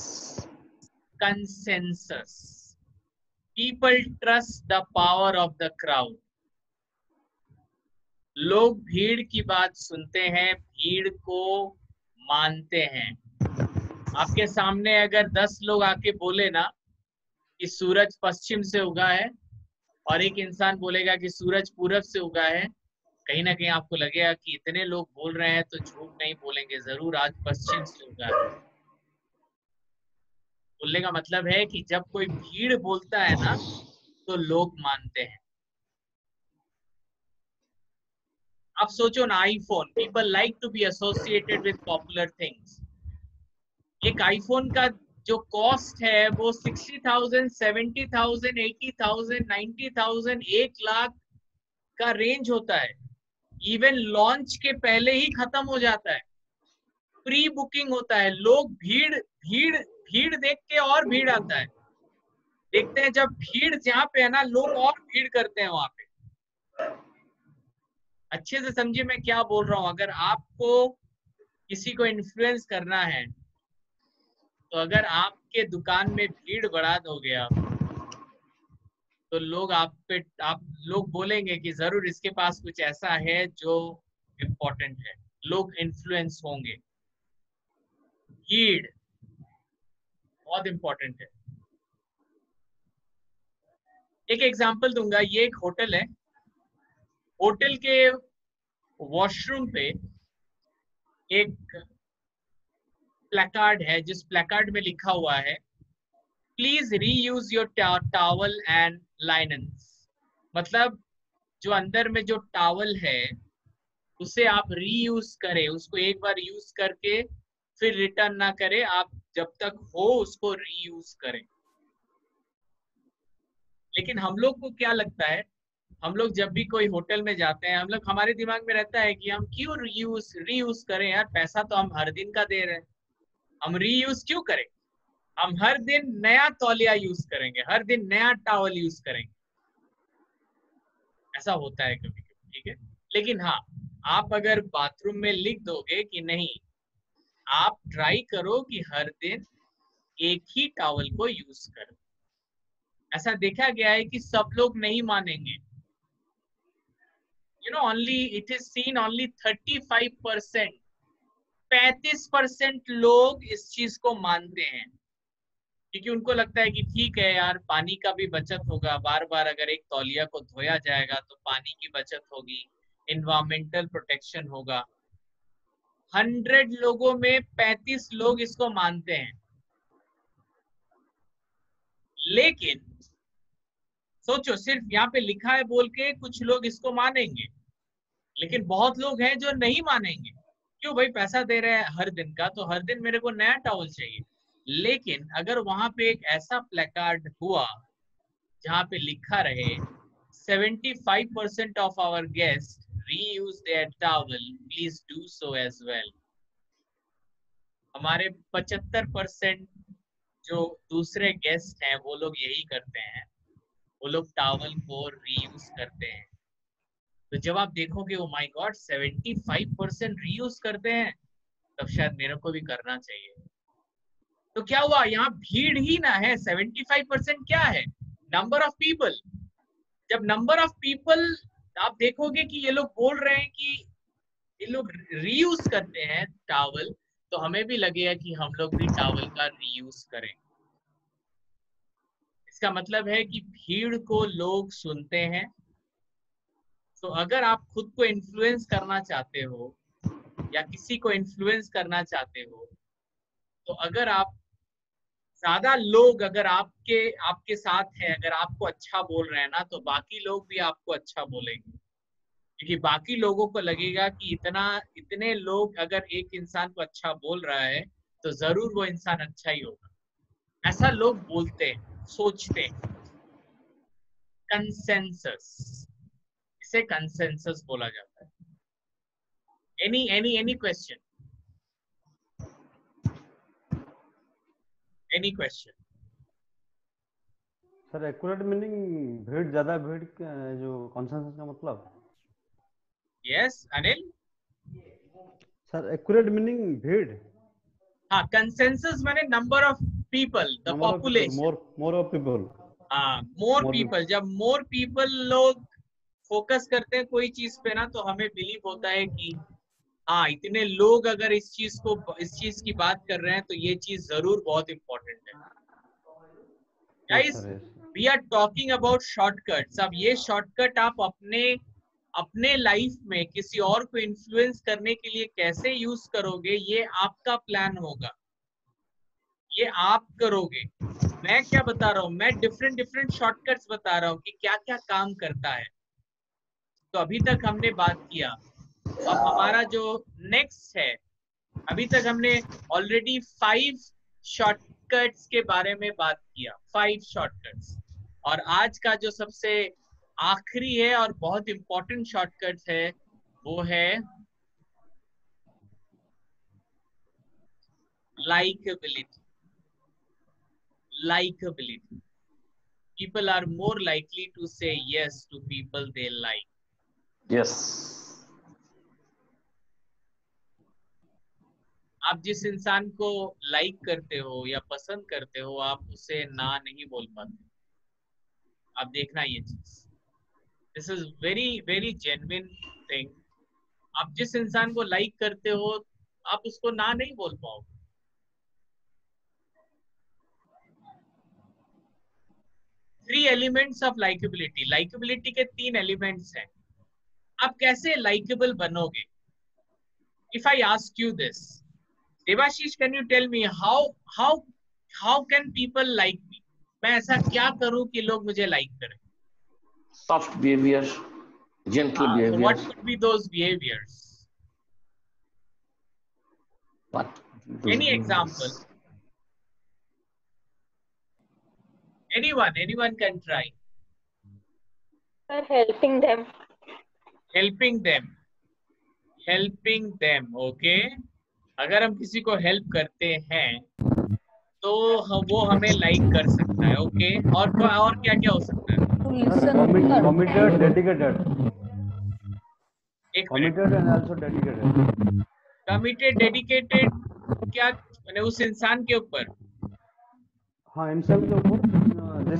People trust the power of the crowd. लोग भीड़ की बात सुनते हैं, भीड़ को मानते हैं। आपके सामने अगर 10 लोग आके बोले ना कि सूरज पश्चिम से उगा है, और एक इंसान बोलेगा कि सूरज पूरब से उगा है, कहीं ना कहीं आपको लगेगा कि इतने लोग बोल रहे हैं तो झूठ नहीं बोलेंगे, जरूर आज पश्चिम से उगा है। बोलने का मतलब है कि जब कोई भीड़ बोलता है ना तो लोग मानते हैं। आप सोचो ना, iPhone, people like to be associated with popular things. एक आईफोन का जो कॉस्ट है वो 60,000, 70,000, 80,000, 90,000, 1 लाख का रेंज होता है। इवन लॉन्च के पहले ही खत्म हो जाता है, प्री बुकिंग होता है। लोग भीड़ देख के और भीड़ आता है। देखते हैं जब भीड़ जहाँ पे है ना, लोग और भीड़ करते हैं वहां पे। अच्छे से समझिए मैं क्या बोल रहा हूँ। अगर आपको किसी को इन्फ्लुएंस करना है तो अगर आपके दुकान में भीड़ बढ़ा दोगे आप, तो लोग लोग बोलेंगे कि जरूर इसके पास कुछ ऐसा है जो इम्पोर्टेंट है। लोग इन्फ्लुएंस होंगे। भीड़ बहुत इम्पोर्टेंट है। एक एग्जांपल दूंगा। ये एक होटल है। होटल के वॉशरूम पे एक प्लेकार्ड है, जिस प्लेकार्ड में लिखा हुआ है please reuse your towel and linens. मतलब जो अंदर में जो टॉवल है उसे आप रीयूज करें, उसको एक बार यूज करके फिर रिटर्न ना करें, आप जब तक हो उसको रीयूज करें। लेकिन हम लोग को क्या लगता है, हम लोग जब भी कोई होटल में जाते हैं, हमारे दिमाग में रहता है कि हम क्यों रीयूज करें यार, पैसा तो हम हर दिन का दे रहे हैं, हम रीयूज क्यों करें। हम हर दिन नया तौलिया यूज करेंगे, हर दिन नया टॉवल यूज करेंगे। ऐसा होता है कभी कभी, ठीक है। लेकिन हाँ, आप अगर बाथरूम में लिख दोगे कि नहीं, आप ट्राई करो कि हर दिन एक ही टॉवल को यूज करो। ऐसा देखा गया है कि सब लोग नहीं मानेंगे। You know, only it is seen only 35% 35% लोग इस चीज को मानते हैं, क्योंकि उनको लगता है कि ठीक है यार, पानी का भी बचत होगा, बार बार अगर एक तौलिया को धोया जाएगा तो पानी की बचत होगी, एनवायरमेंटल प्रोटेक्शन होगा। 100 लोगों में 35 लोग इसको मानते हैं। लेकिन सोचो, सिर्फ यहाँ पे लिखा है बोल के कुछ लोग इसको मानेंगे, लेकिन बहुत लोग हैं जो नहीं मानेंगे। क्यों भाई, पैसा दे रहे हैं हर दिन का, तो हर दिन मेरे को नया टॉवल चाहिए। लेकिन अगर वहां पे एक ऐसा प्लेकार्ड हुआ जहां पे लिखा रहे 75% of our guest reuse their towel, please do so as well. हमारे 75% जो दूसरे गेस्ट हैं वो लोग यही करते हैं, वो लोग टॉवल को रीयूज करते हैं। तो जब आप देखोगे ओ माय गॉड 75% रीयूज करते हैं, तब शायद मेरे को भी करना चाहिए। तो क्या हुआ, यहाँ भीड़ ही ना है। 75% क्या है? Number of people. जब नंबर ऑफ पीपल आप देखोगे कि ये लोग बोल रहे हैं कि ये लोग रीयूज करते हैं टॉवल, तो हमें भी लगेगा कि हम लोग भी टॉवल का रीयूज करें। इसका मतलब है कि भीड़ को लोग सुनते हैं। तो अगर आप खुद को इन्फ्लुएंस करना चाहते हो या किसी को इन्फ्लुएंस करना चाहते हो, तो अगर आप ज्यादा लोग अगर आपके साथ है, अगर आपको अच्छा बोल रहे हैं ना, तो बाकी लोग भी आपको अच्छा बोलेंगे, क्योंकि बाकी लोगों को लगेगा कि इतने लोग अगर एक इंसान को अच्छा बोल रहा है तो जरूर वो इंसान अच्छा ही होगा। ऐसा लोग बोलते हैं, सोचते हैं। कंसेंसस, इसे कंसेंसस बोला जाता है। Any question? Any question? Sir accurate meaning भीड़, ज्यादा भीड़ जो कंसेंसस का मतलब? Yes Anil. Sir accurate meaning भीड़? हाँ, कंसेंसस माने number of people, the population. More of people. हाँ, मोर पीपल। जब मोर पीपल लोग फोकस करते हैं कोई चीज पे ना, तो हमें बिलीव होता है कि हाँ, इतने लोग अगर इस चीज की बात कर रहे हैं तो ये चीज जरूर बहुत इंपॉर्टेंट है। Guys, we are talking about shortcuts. अब ये शॉर्टकट आप अपने लाइफ में किसी और को इन्फ्लुएंस करने के लिए कैसे यूज करोगे, ये आपका प्लान होगा, ये आप करोगे। मैं क्या बता रहा हूँ, मैं डिफरेंट शॉर्टकट्स बता रहा हूँ कि क्या क्या काम करता है। तो अभी तक हमने बात किया। अब हमारा जो नेक्स्ट है, अभी तक हमने ऑलरेडी 5 शॉर्टकट्स के बारे में बात किया, 5 शॉर्टकट्स। और आज का जो सबसे आखिरी है और बहुत इंपॉर्टेंट शॉर्टकट है, वो है likeability. Likability. People are more likely to say yes to people they like. Yes. आप जिस इंसान को लाइक करते हो या पसंद करते हो, आप उसे ना नहीं बोल पाते। आप देखना ये चीज, this is very genuine thing. आप जिस इंसान को लाइक करते हो, आप उसको ना नहीं बोल पाओगे। Three elements of likeability. Likeability के 3 एलिमेंट्स हैं। आप कैसे लाइकेबल बनोगे? If I ask you this, Devashish, can you tell me how can people like me? मैं ऐसा क्या करूं कि लोग मुझे लाइक करें? Soft behavior, gentle behavior. So what could be those behaviors? What? Any example? Anyone can try. Sir, helping them. Helping them, okay? अगर हम किसी को हेल्प करते हैं तो वो हमें लाइक कर सकता है, ओके? और क्या क्या हो सकता है? Committed, dedicated. Committed and also dedicated. Committed, dedicated क्या मैंने उस इंसान के ऊपर? हाँ, इंसान के ऊपर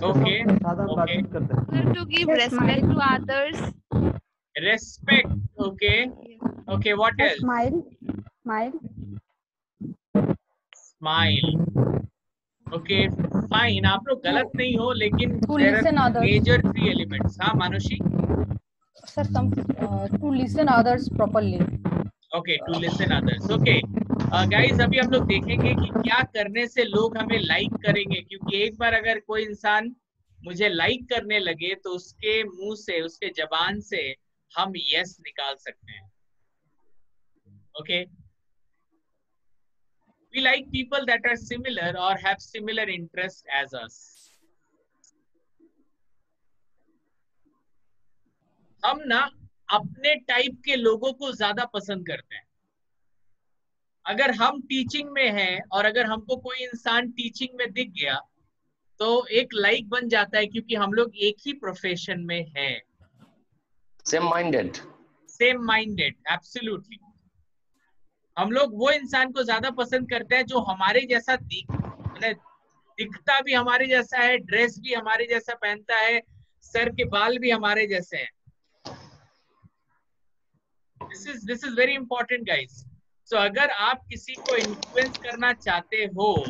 ओके, बातचीत करते हैं। To give respect to others. Respect, okay. Okay, what else? Smile. Smile. Okay fine, आप लोग गलत नहीं हो, लेकिन To there listen are others. major 3 elements. हाँ मानुषी. Sir, to listen others properly. Okay, to listen others. Okay, guys, अभी हम लोग देखेंगे कि क्या करने से लोग हमें लाइक करेंगे, क्योंकि एक बार अगर कोई इंसान मुझे लाइक करने लगे तो उसके मुंह से, उसके जबान से हम यस निकाल सकते हैं. Okay, we like people that are similar or have similar interest as us. हम ना अपने टाइप के लोगों को ज्यादा पसंद करते हैं. अगर हम टीचिंग में हैं और अगर हमको कोई इंसान टीचिंग में दिख गया तो एक लाइक बन जाता है, क्योंकि हम लोग एक ही प्रोफेशन में हैं. Same minded. एब्सोल्युटली. हम लोग वो इंसान को ज्यादा पसंद करते हैं जो हमारे जैसा दिखता भी हमारे जैसा है, ड्रेस भी हमारे जैसा पहनता है, सर के बाल भी हमारे जैसे हैं. This is very important guys. So अगर आप किसी को इन्फ्लुएंस करना चाहते हो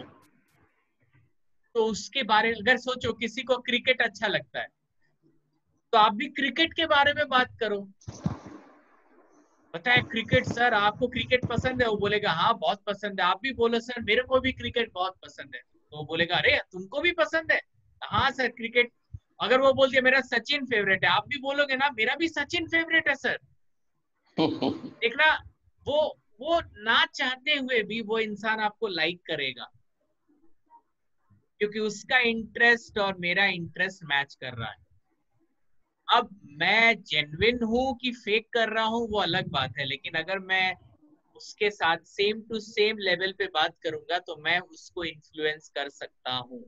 तो उसके बारे में, अगर सोचो किसी को क्रिकेट अच्छा लगता है तो आप भी क्रिकेट के बारे में बात करो. पता है क्रिकेट सर, आपको क्रिकेट पसंद है? वो बोलेगा हाँ बहुत पसंद है. आप भी बोलो सर मेरे को भी क्रिकेट बहुत पसंद है. तो वो बोलेगा अरे तुमको भी पसंद है? हाँ सर क्रिकेट. अगर वो बोल दिया मेरा सचिन फेवरेट है, आप भी बोलोगे ना मेरा भी सचिन फेवरेट है सर. देखना, वो ना चाहते हुए भी वो इंसान आपको लाइक करेगा, क्योंकि उसका इंटरेस्ट और मेरा इंटरेस्ट मैच कर रहा है. अब मैं जेन्युइन हूं कि फेक कर रहा हूं वो अलग बात है, लेकिन अगर मैं उसके साथ सेम टू सेम लेवल पे बात करूंगा तो मैं उसको इन्फ्लुएंस कर सकता हूं.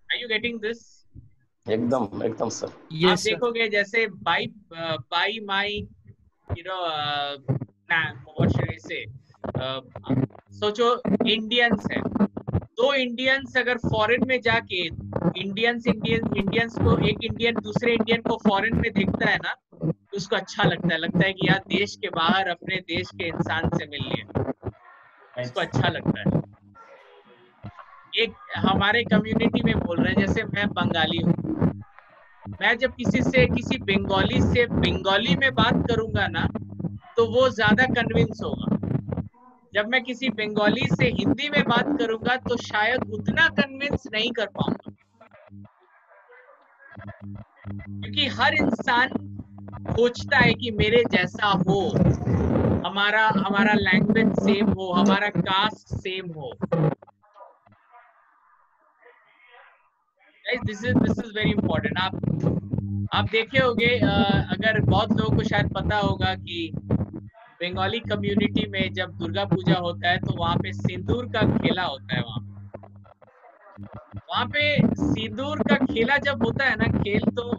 Are you getting this? एकदम सर. आप देखोगे जैसे by my you know what should I say, सोचो इंडियंस है, दो इंडियंस अगर फॉरेन में जाके इंडियंस को, एक इंडियन दूसरे इंडियन को फॉरेन में देखता है ना तो उसको अच्छा लगता है कि यार देश के बाहर अपने देश के इंसान से मिल लिया, उसको अच्छा लगता है. एक हमारे कम्युनिटी में बोल रहे हैं, जैसे मैं बंगाली हूँ, मैं जब किसी बंगाली से बंगाली में बात करूंगा ना तो वो ज्यादा कन्विंस होगा. जब मैं किसी बंगाली से हिंदी में बात करूंगा तो शायद उतना कन्विंस नहीं कर पाऊंगा, क्योंकि हर इंसान सोचता है कि मेरे जैसा हो, हमारा लैंग्वेज सेम हो, हमारा कास्ट सेम हो. This is very important. आप देखे होंगे, अगर बहुत लोगों को शायद पता होगा कि बंगाली कम्युनिटी में जब दुर्गा पूजा होता है तो वहाँ पे सिंदूर का खेला होता है. वहाँ पे सिंदूर का खेला जब होता है ना, खेल, तो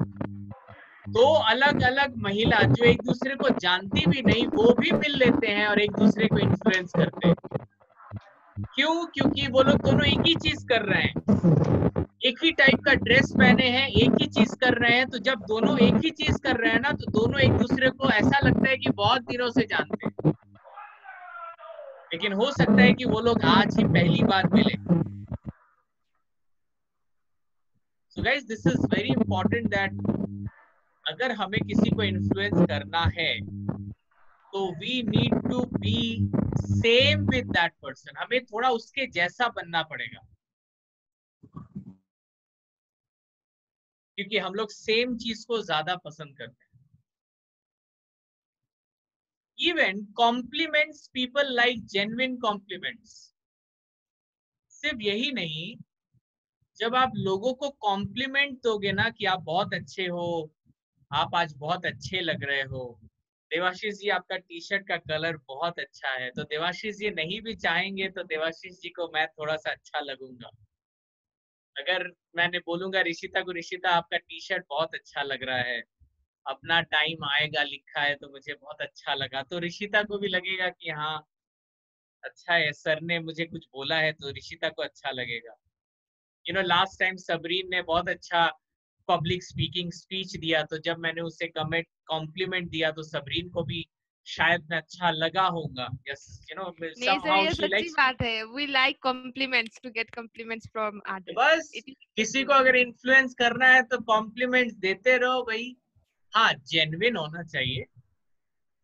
दो अलग अलग महिला जो एक दूसरे को जानती भी नहीं वो भी मिल लेते हैं और एक दूसरे को इन्फ्लुएंस करते हैं. क्यों? क्योंकि वो लोग दोनों एक ही चीज कर रहे हैं, एक ही टाइप का ड्रेस पहने हैं, एक ही चीज कर रहे हैं. तो जब दोनों एक ही चीज कर रहे हैं ना तो दोनों एक दूसरे को ऐसा लगता है कि बहुत दिनों से जानते हैं, लेकिन हो सकता है कि वो लोग आज ही पहली बार मिले. So guys, this is very important that अगर हमें किसी को इन्फ्लुएंस करना है तो we need to be same with that person. हमें थोड़ा उसके जैसा बनना पड़ेगा, क्योंकि हम लोग सेम चीज को ज्यादा पसंद करते हैं. Even compliments people like genuine compliments. सिर्फ यही नहीं, जब आप लोगों को कॉम्प्लीमेंट दोगे ना कि आप बहुत अच्छे हो, आप आज बहुत अच्छे लग रहे हो, देवाशीष जी आपका टी शर्ट का कलर बहुत अच्छा है, तो देवाशीष जी नहीं भी चाहेंगे तो देवाशीष जी को मैं थोड़ा सा अच्छा लगूंगा. अगर मैंने बोलूंगा ऋषिता को, ऋषिता आपका टी शर्ट बहुत अच्छा लग रहा है, अपना टाइम आएगा लिखा है, तो मुझे बहुत अच्छा लगा, तो ऋषिता को भी लगेगा कि हाँ अच्छा है, सर ने मुझे कुछ बोला है तो ऋषिता को अच्छा लगेगा. यू नो लास्ट टाइम सबरीन ने बहुत अच्छा पब्लिक स्पीकिंग स्पीच दिया, तो जब मैंने उसे कॉम्प्लीमेंट दिया तो सबरीन को भी शायद मैं अच्छा लगा होगा, यस यू नो नहीं सर, somehow ये she सच्ची likes. बात है. We like compliments to get compliments from others. बस It is किसी को अगर इन्फ्लुएंस करना है तो कॉम्प्लीमेंट्स देते रहो भाई. हाँ, जेन्युइन होना चाहिए,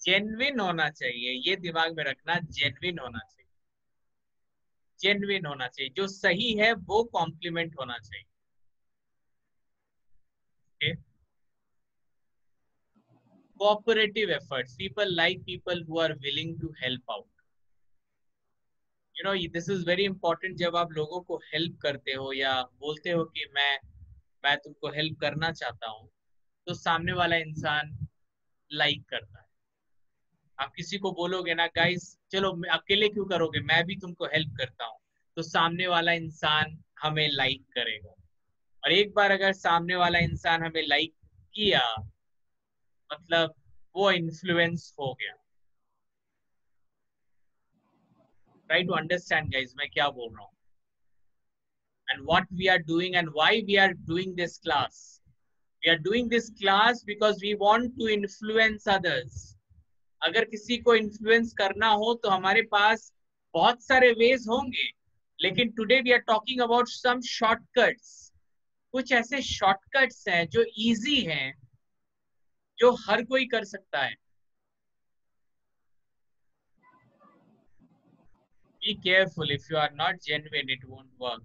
जेन्युइन होना चाहिए, ये दिमाग में रखना, जेन्युइन होना चाहिए, जेन्युइन होना चाहिए. जो सही है वो कॉम्प्लीमेंट होना चाहिए. okay? Cooperative efforts. People like people who are willing to help out. You know, this is very important. जब आप लोगों को हेल्प करते हो या बोलते हो कि मैं तुमको हेल्प करना चाहता हूँ, तो सामने वाला इंसान लाइक करता है. आप किसी को बोलोगे ना गाइस चलो अकेले क्यों करोगे, मैं भी तुमको हेल्प करता हूँ, तो सामने वाला इंसान हमें लाइक करेगा. और एक बार अगर सामने वाला इंसान हमें लाइक किया, मतलब वो इन्फ्लुएंस हो गया. Try to understand guys मैं क्या बोल रहा हूँ. And what we are doing and why we are doing this class. We are doing this class because we want to influence others. अगर किसी को इन्फ्लुएंस करना हो तो हमारे पास बहुत सारे वेज होंगे, लेकिन today we are talking about some shortcuts. कुछ ऐसे शॉर्टकट्स हैं जो इजी हैं, जो हर कोई कर सकता है. Be careful, if you are not genuine it won't work.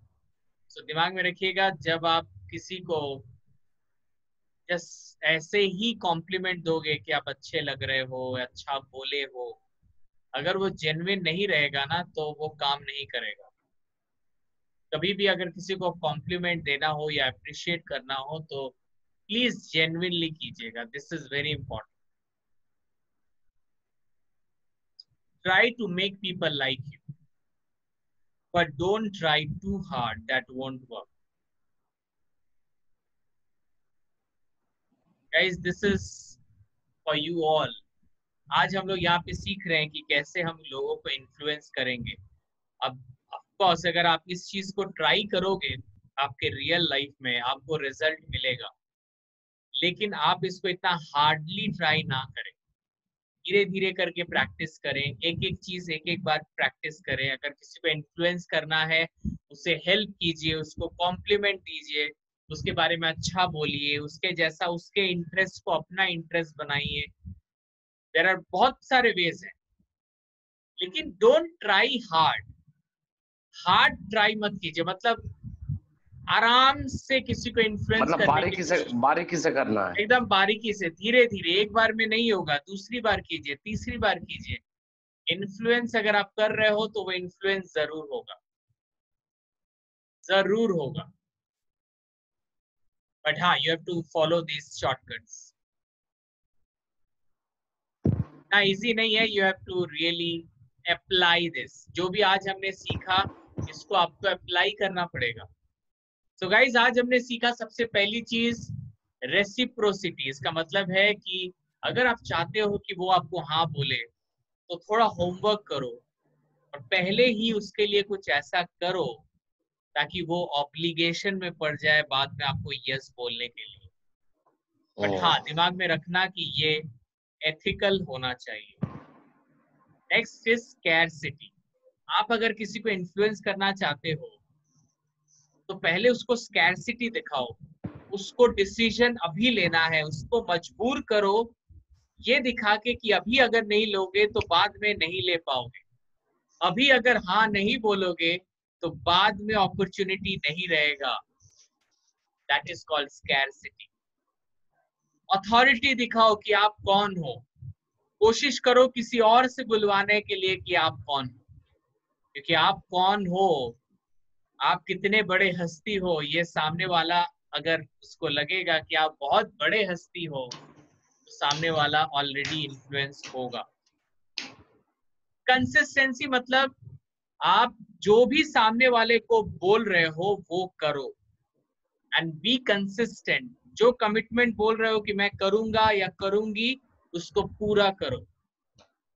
So दिमाग में रखिएगा, जब आप किसी को जस्ट ऐसे ही कॉम्प्लीमेंट दोगे कि आप अच्छे लग रहे हो, अच्छा बोले हो, अगर वो जेन्युइन नहीं रहेगा ना तो वो काम नहीं करेगा. कभी भी अगर किसी को कॉम्प्लीमेंट देना हो या अप्रिशिएट करना हो तो प्लीज जेन्युइनली कीजिएगा. This is very important. Try to make people like you, but don't try too hard, that won't work. Guys, this is for you all. आज हम लोग यहाँ पे सीख रहे हैं कि कैसे हम लोगों को इन्फ्लुएंस करेंगे. अब ऑफ कोर्स अगर आप इस चीज को ट्राई करोगे आपके रियल लाइफ में आपको रिजल्ट मिलेगा, लेकिन आप इसको इतना हार्डली ट्राई ना करें. धीरे धीरे करके प्रैक्टिस करें, एक एक चीज एक एक बार प्रैक्टिस करें. अगर किसी को इन्फ्लुएंस करना है उसे हेल्प कीजिए, उसको कॉम्प्लीमेंट दीजिए, उसके बारे में अच्छा बोलिए, उसके जैसा उसके इंटरेस्ट को अपना इंटरेस्ट बनाइए. देयर आर बहुत सारे वेज हैं, लेकिन don't try hard. Hard try मत कीजिए, मतलब आराम से किसी को इन्फ्लुएंस मतलब बारीकी से करना है, एकदम बारीकी से, धीरे धीरे. एक बार में नहीं होगा, दूसरी बार कीजिए, तीसरी बार कीजिए. इन्फ्लुएंस अगर आप कर रहे हो तो वो इन्फ्लुएंस जरूर होगा, जरूर होगा. बट हाँ, you have to follow this shortcuts. ना इजी नहीं है, you have to really apply this. जो भी आज हमने सीखा इसको आपको अप्लाई करना पड़ेगा. तो गाइज आज हमने सीखा सबसे पहली चीज रेसिप्रोसिटी. इसका मतलब है कि अगर आप चाहते हो कि वो आपको हाँ बोले तो थोड़ा होमवर्क करो और पहले ही उसके लिए कुछ ऐसा करो ताकि वो ऑब्लिगेशन में पड़ जाए बाद में आपको यस बोलने के लिए. बट हाँ, दिमाग में रखना कि ये एथिकल होना चाहिए. Next is scarcity. आप अगर किसी को इन्फ्लुएंस करना चाहते हो तो पहले उसको स्कैरसिटी दिखाओ, उसको डिसीजन अभी लेना है, उसको मजबूर करो ये दिखा के कि अभी अगर नहीं लोगे तो बाद में नहीं ले पाओगे, अभी अगर हाँ नहीं बोलोगे तो बाद में अपॉर्चुनिटी नहीं रहेगा. That is called scarcity. Authority दिखाओ कि आप कौन हो, कोशिश करो किसी और से बुलवाने के लिए कि आप कौन हो, क्योंकि आप कौन हो, आप कितने बड़े हस्ती हो, ये सामने वाला अगर उसको लगेगा कि आप बहुत बड़े हस्ती हो तो सामने वाला ऑलरेडी इन्फ्लुएंस होगा. कंसिस्टेंसी मतलब आप जो भी सामने वाले को बोल रहे हो वो करो. And be consistent. जो कमिटमेंट बोल रहे हो कि मैं करूंगा या करूंगी उसको पूरा करो,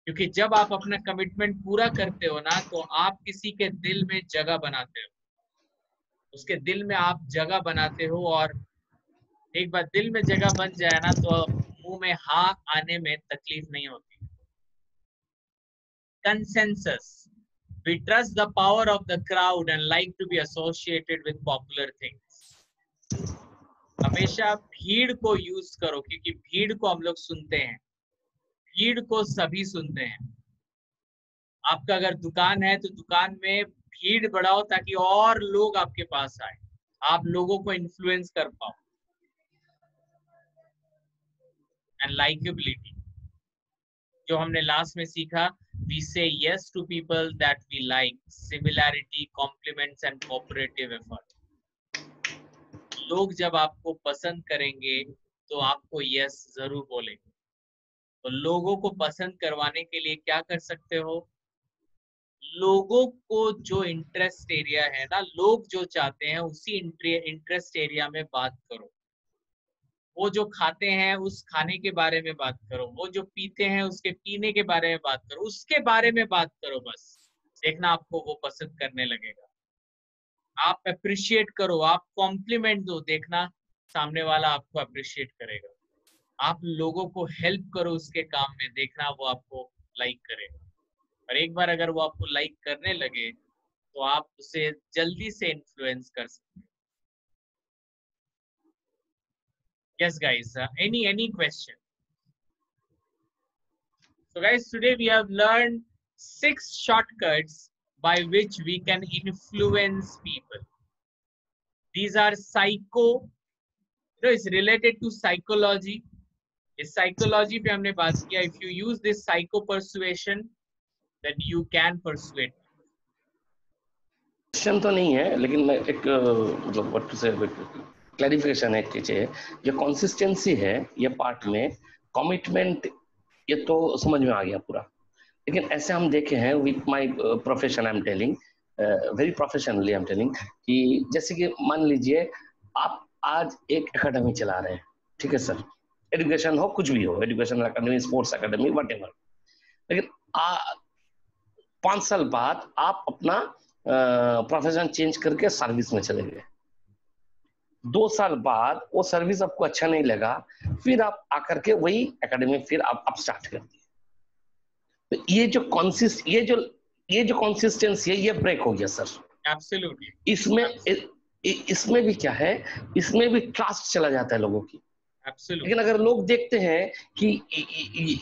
क्योंकि जब आप अपना कमिटमेंट पूरा करते हो ना तो आप किसी के दिल में जगह बनाते हो, उसके दिल में आप जगह बनाते हो. और एक बार दिल में जगह बन जाए ना तो मुंह में हाँ आने में तकलीफ नहीं होती. consensus. We trust the power of the crowd and like to be associated with popular things. हमेशा भीड़ को यूज करो, क्योंकि भीड़ को हम लोग सुनते हैं, भीड़ को सभी सुनते हैं। आपका अगर दुकान है तो दुकान में भीड़ बढ़ाओ ताकि और लोग आपके पास आए, आप लोगों को इन्फ्लुएंस कर पाओ। एंड लाइकेबिलिटी, जो हमने लास्ट में सीखा, we say yes to people that we like, similarity, compliments and cooperative effort. लोग जब आपको पसंद करेंगे तो आपको yes जरूर बोलेंगे। तो लोगों को पसंद करवाने के लिए क्या कर सकते हो? लोगों को जो इंटरेस्ट एरिया है ना, लोग जो चाहते हैं उसी इंटरेस्ट एरिया में बात करो। वो जो खाते हैं उस खाने के बारे में बात करो, वो जो पीते हैं उसके पीने के बारे में बात करो, उसके बारे में बात करो। बस देखना आपको वो पसंद करने लगेगा। आप अप्रिशिएट करो, आप कॉम्प्लीमेंट दो, देखना सामने वाला आपको अप्रिशिएट करेगा। आप लोगों को हेल्प करो उसके काम में, देखना वो आपको लाइक करेगा। और एक बार अगर वो आपको लाइक करने लगे तो आप उसे जल्दी से इन्फ्लुएंस कर सकते हैं। Yes guys, any question? So guys, today we have learned 6 shortcuts by which we can influence people. These are it's related to psychology. इस psychology पे हमने बात किया, if you use this psycho persuasion, then you can persuade. Question तो नहीं है, लेकिन मैं एक मतलब व्हाट टू से क्लैरिफिकेशन है। एक चीज है, ये कंसिस्टेंसी है, ये पार्ट में कमिटमेंट, ये तो समझ में आ गया पूरा। लेकिन ऐसे हम देखे हैं with my profession, I am telling very professionally, I am telling कि जैसे कि मान लीजिए आप आज एक एकेडमी चला रहे हैं, ठीक है सर, एजुकेशन हो, कुछ भी हो, education academy, sports academy, whatever. लेकिन 5 साल बाद आप अपना प्रोफेशन चेंज करके सर्विस में चले गए। 2 साल बाद वो सर्विस आपको अच्छा नहीं लगा, फिर आप आकर के वही एकेडमी फिर आप स्टार्ट कर दिए। तो ये जो कंसिस्टेंसी है, ये ब्रेक हो गया सर। एब्सोल्युटली। इसमें भी क्या है, इसमें भी ट्रस्ट चला जाता है लोगों की। Absolutely. लेकिन अगर लोग देखते हैं कि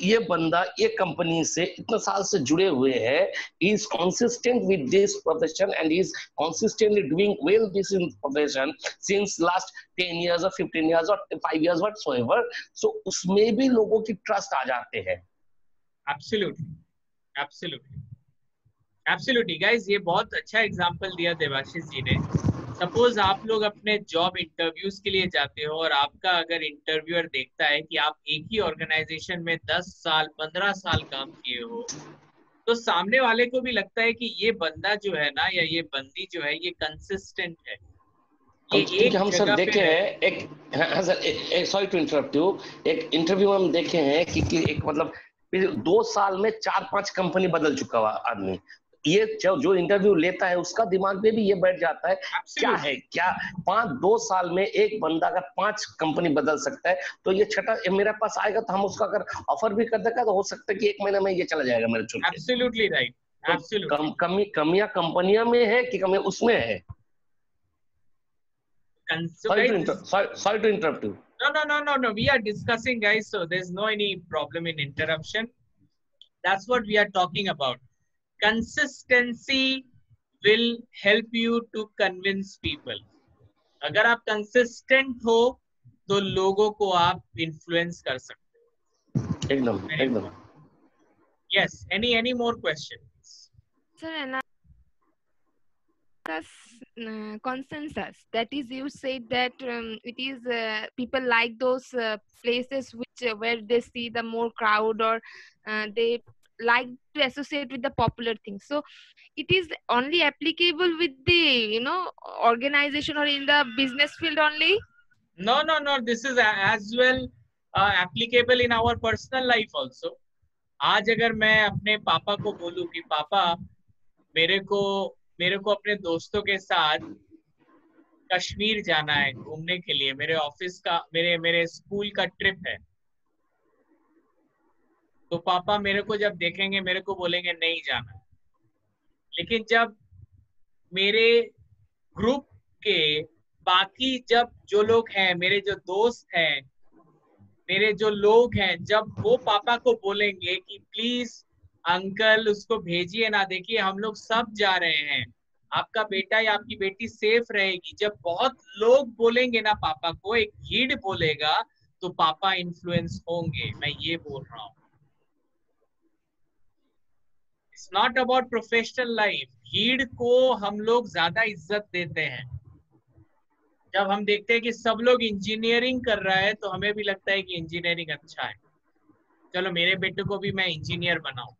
ये बंदा ये कंपनी से इतने साल से जुड़े हुए हैं, is consistent with this profession and is consistently doing well this in profession since last 10 years or 15 years or 5 years whatsoever, so उसमें भी लोगों की ट्रस्ट आ जाते हैं। Absolutely, absolutely, absolutely, guys, ये बहुत अच्छा एग्जांपल दिया देवाशीष जी ने। सपोज आप लोग अपने जॉब इंटरव्यूज के लिए जाते हो और आपका अगर इंटरव्यूअर देखता है कि आप एक ही ऑर्गेनाइजेशन में 10 साल 15 साल काम किए हो, तो सामने वाले को भी लगता है कि ये बंदा जो है ना, या ये बंदी जो है, ये कंसिस्टेंट है। ये एक हम सर देखे हैं, एक सॉरी टू इंटरप्ट यू, एक इंटरव्यू में हम देखे हैं कि एक मतलब 2 साल में 4-5 कंपनी बदल चुका हुआ आदमी। ये जो इंटरव्यू लेता है उसका दिमाग में भी ये बैठ जाता है, क्या 2 साल में एक बंदा अगर 5 कंपनी बदल सकता है, तो ये छठा मेरे पास आएगा तो हम उसका अगर ऑफर भी कर देगा तो हो सकता है कि 1 महीने में ये चला जाएगा मेरे चुन के। Absolutely right, absolutely. कमियां कंपनियों में है कि कमी उसमें है? Sorry to interrupt you. No. We are discussing, guys, so there's no any problem in interruption. That's what we are talking about. Consistency will help you to convince people. अगर आप consistent हो तो लोगों को आप influence कर सकते हो। एकदम। Yes. Any more questions? Sir, and consensus, that is, you said that it is people like those places where they see the more crowd, or they like to associate with the popular things. So it is only applicable with the organization or in the business field only? No, this is as well applicable in our personal life also. आज अगर मैं अपने पापा को बोलूं कि पापा मेरे को अपने दोस्तों के साथ कश्मीर जाना है घूमने के लिए, मेरे ऑफिस का मेरे स्कूल का ट्रिप है, तो पापा मेरे को जब देखेंगे मेरे को बोलेंगे नहीं जाना। लेकिन जब मेरे ग्रुप के बाकी जब जो लोग हैं, मेरे जो दोस्त हैं, मेरे जो लोग हैं, जब वो पापा को बोलेंगे कि प्लीज अंकल उसको भेजिए ना, देखिए हम लोग सब जा रहे हैं, आपका बेटा या आपकी बेटी सेफ रहेगी। जब बहुत लोग बोलेंगे ना पापा को, एक भीड़ बोलेगा, तो पापा इन्फ्लुएंस होंगे। मैं ये बोल रहा हूँ। It's not about professional life. भीड़ को हम लोग ज्यादा इज्जत देते हैं। जब हम देखते हैं कि सब लोग इंजीनियरिंग कर रहा है तो हमें भी लगता है कि इंजीनियरिंग अच्छा है, चलो मेरे बेटे को भी मैं इंजीनियर बनाऊं।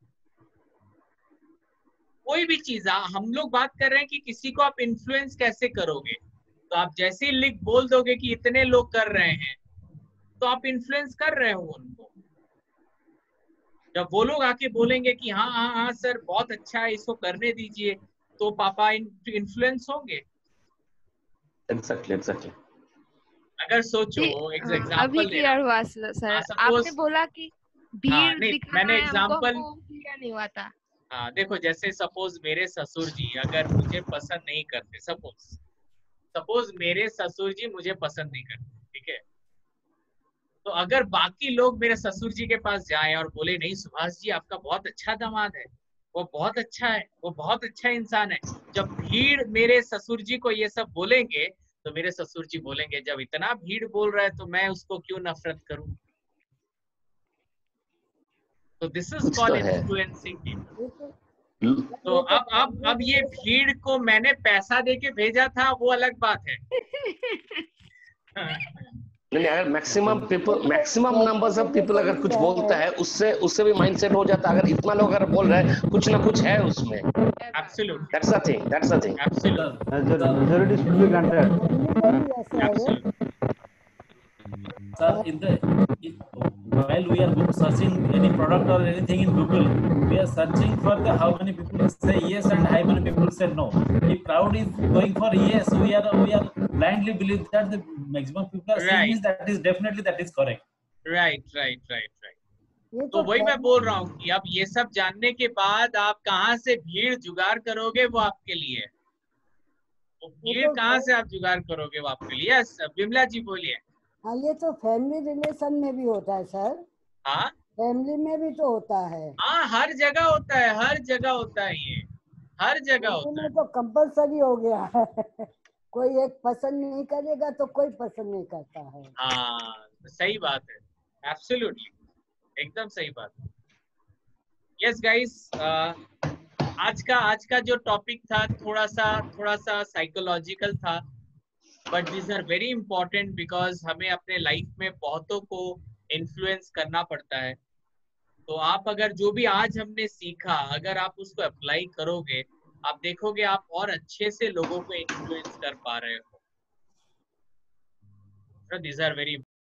कोई भी चीज हम लोग बात कर रहे हैं कि किसी को आप इन्फ्लुएंस कैसे करोगे। तो आप जैसे ही बोल दोगे कि इतने लोग कर रहे हैं, तो आप इन्फ्लुएंस कर रहे हो उनको। जब वो लोग आके बोलेंगे कि हाँ हाँ हाँ सर बहुत अच्छा है, इसको करने दीजिए, तो पापा इन्फ्लुएंस होंगे। एग्जैक्टली। अगर सोचो एग्जांपल अभी क्लियर हुआ सर। आपने बोला कि भीड़ दिखाना मैंने है हमको, एग्जांपल क्लियर नहीं हुआ था। हाँ देखो, जैसे सपोज मेरे ससुर जी अगर मुझे पसंद नहीं करते, सपोज मेरे ससुर जी मुझे पसंद नहीं करते, ठीक है, तो अगर बाकी लोग मेरे ससुर जी के पास जाएं और बोले नहीं सुभाष जी आपका बहुत अच्छा दामाद है, वो बहुत अच्छा है, वो बहुत अच्छा इंसान है, जब भीड़ मेरे ससुर जी को ये सब बोलेंगे तो मेरे ससुर जी बोलेंगे जब इतना भीड़ बोल रहा है तो मैं उसको क्यों नफरत करूं। तो this is called influencing people. तो अब ये भीड़ को मैंने पैसा देके भेजा था, वो अलग बात है। नहीं, अगर मैक्सिमम नंबर्स ऑफ पीपल अगर कुछ बोलता है, उससे भी माइंडसेट हो जाता है। अगर इतना लोग अगर बोल रहे हैं, कुछ ना कुछ है उसमें। Absolutely. That's the thing. Absolutely. Majority should be granted. Absolutely. Sir, while we are searching any product or anything in Google, we are searching for the how many people say yes and how many people say no. If crowd is going for yes, we are blindly believe that the maximum people are saying is that is definitely that is correct. Right. तो वही मैं बोल रहा हूँ कि अब ये सब जानने के बाद आप कहाँ से भीड़ जुगाड़ करोगे वो आपके लिए है। तो भीड़ कहाँ से आप जुगाड़ करोगे वो आपके लिए। यस विमला जी बोलिए। हाँ, ये तो फैमिली रिलेशन में भी होता है सर। हाँ, फैमिली में भी तो होता है। हाँ, हर जगह होता है, हर जगह होता है, ये हर जगह होता है। तो कंपलसरी हो गया है। कोई एक पसंद नहीं करेगा तो कोई पसंद नहीं करता है। हाँ सही बात है, एब्सोल्युटली एकदम सही बात है। यस गाइस, आज का जो टॉपिक था थोड़ा सा साइकोलॉजिकल था, but this are very important because हमें अपने लाइफ में बहुतों को इन्फ्लुएंस करना पड़ता है। तो आप अगर जो भी आज हमने सीखा अगर आप उसको अप्लाई करोगे, आप देखोगे आप और अच्छे से लोगों को इन्फ्लुएंस कर पा रहे हो। This are very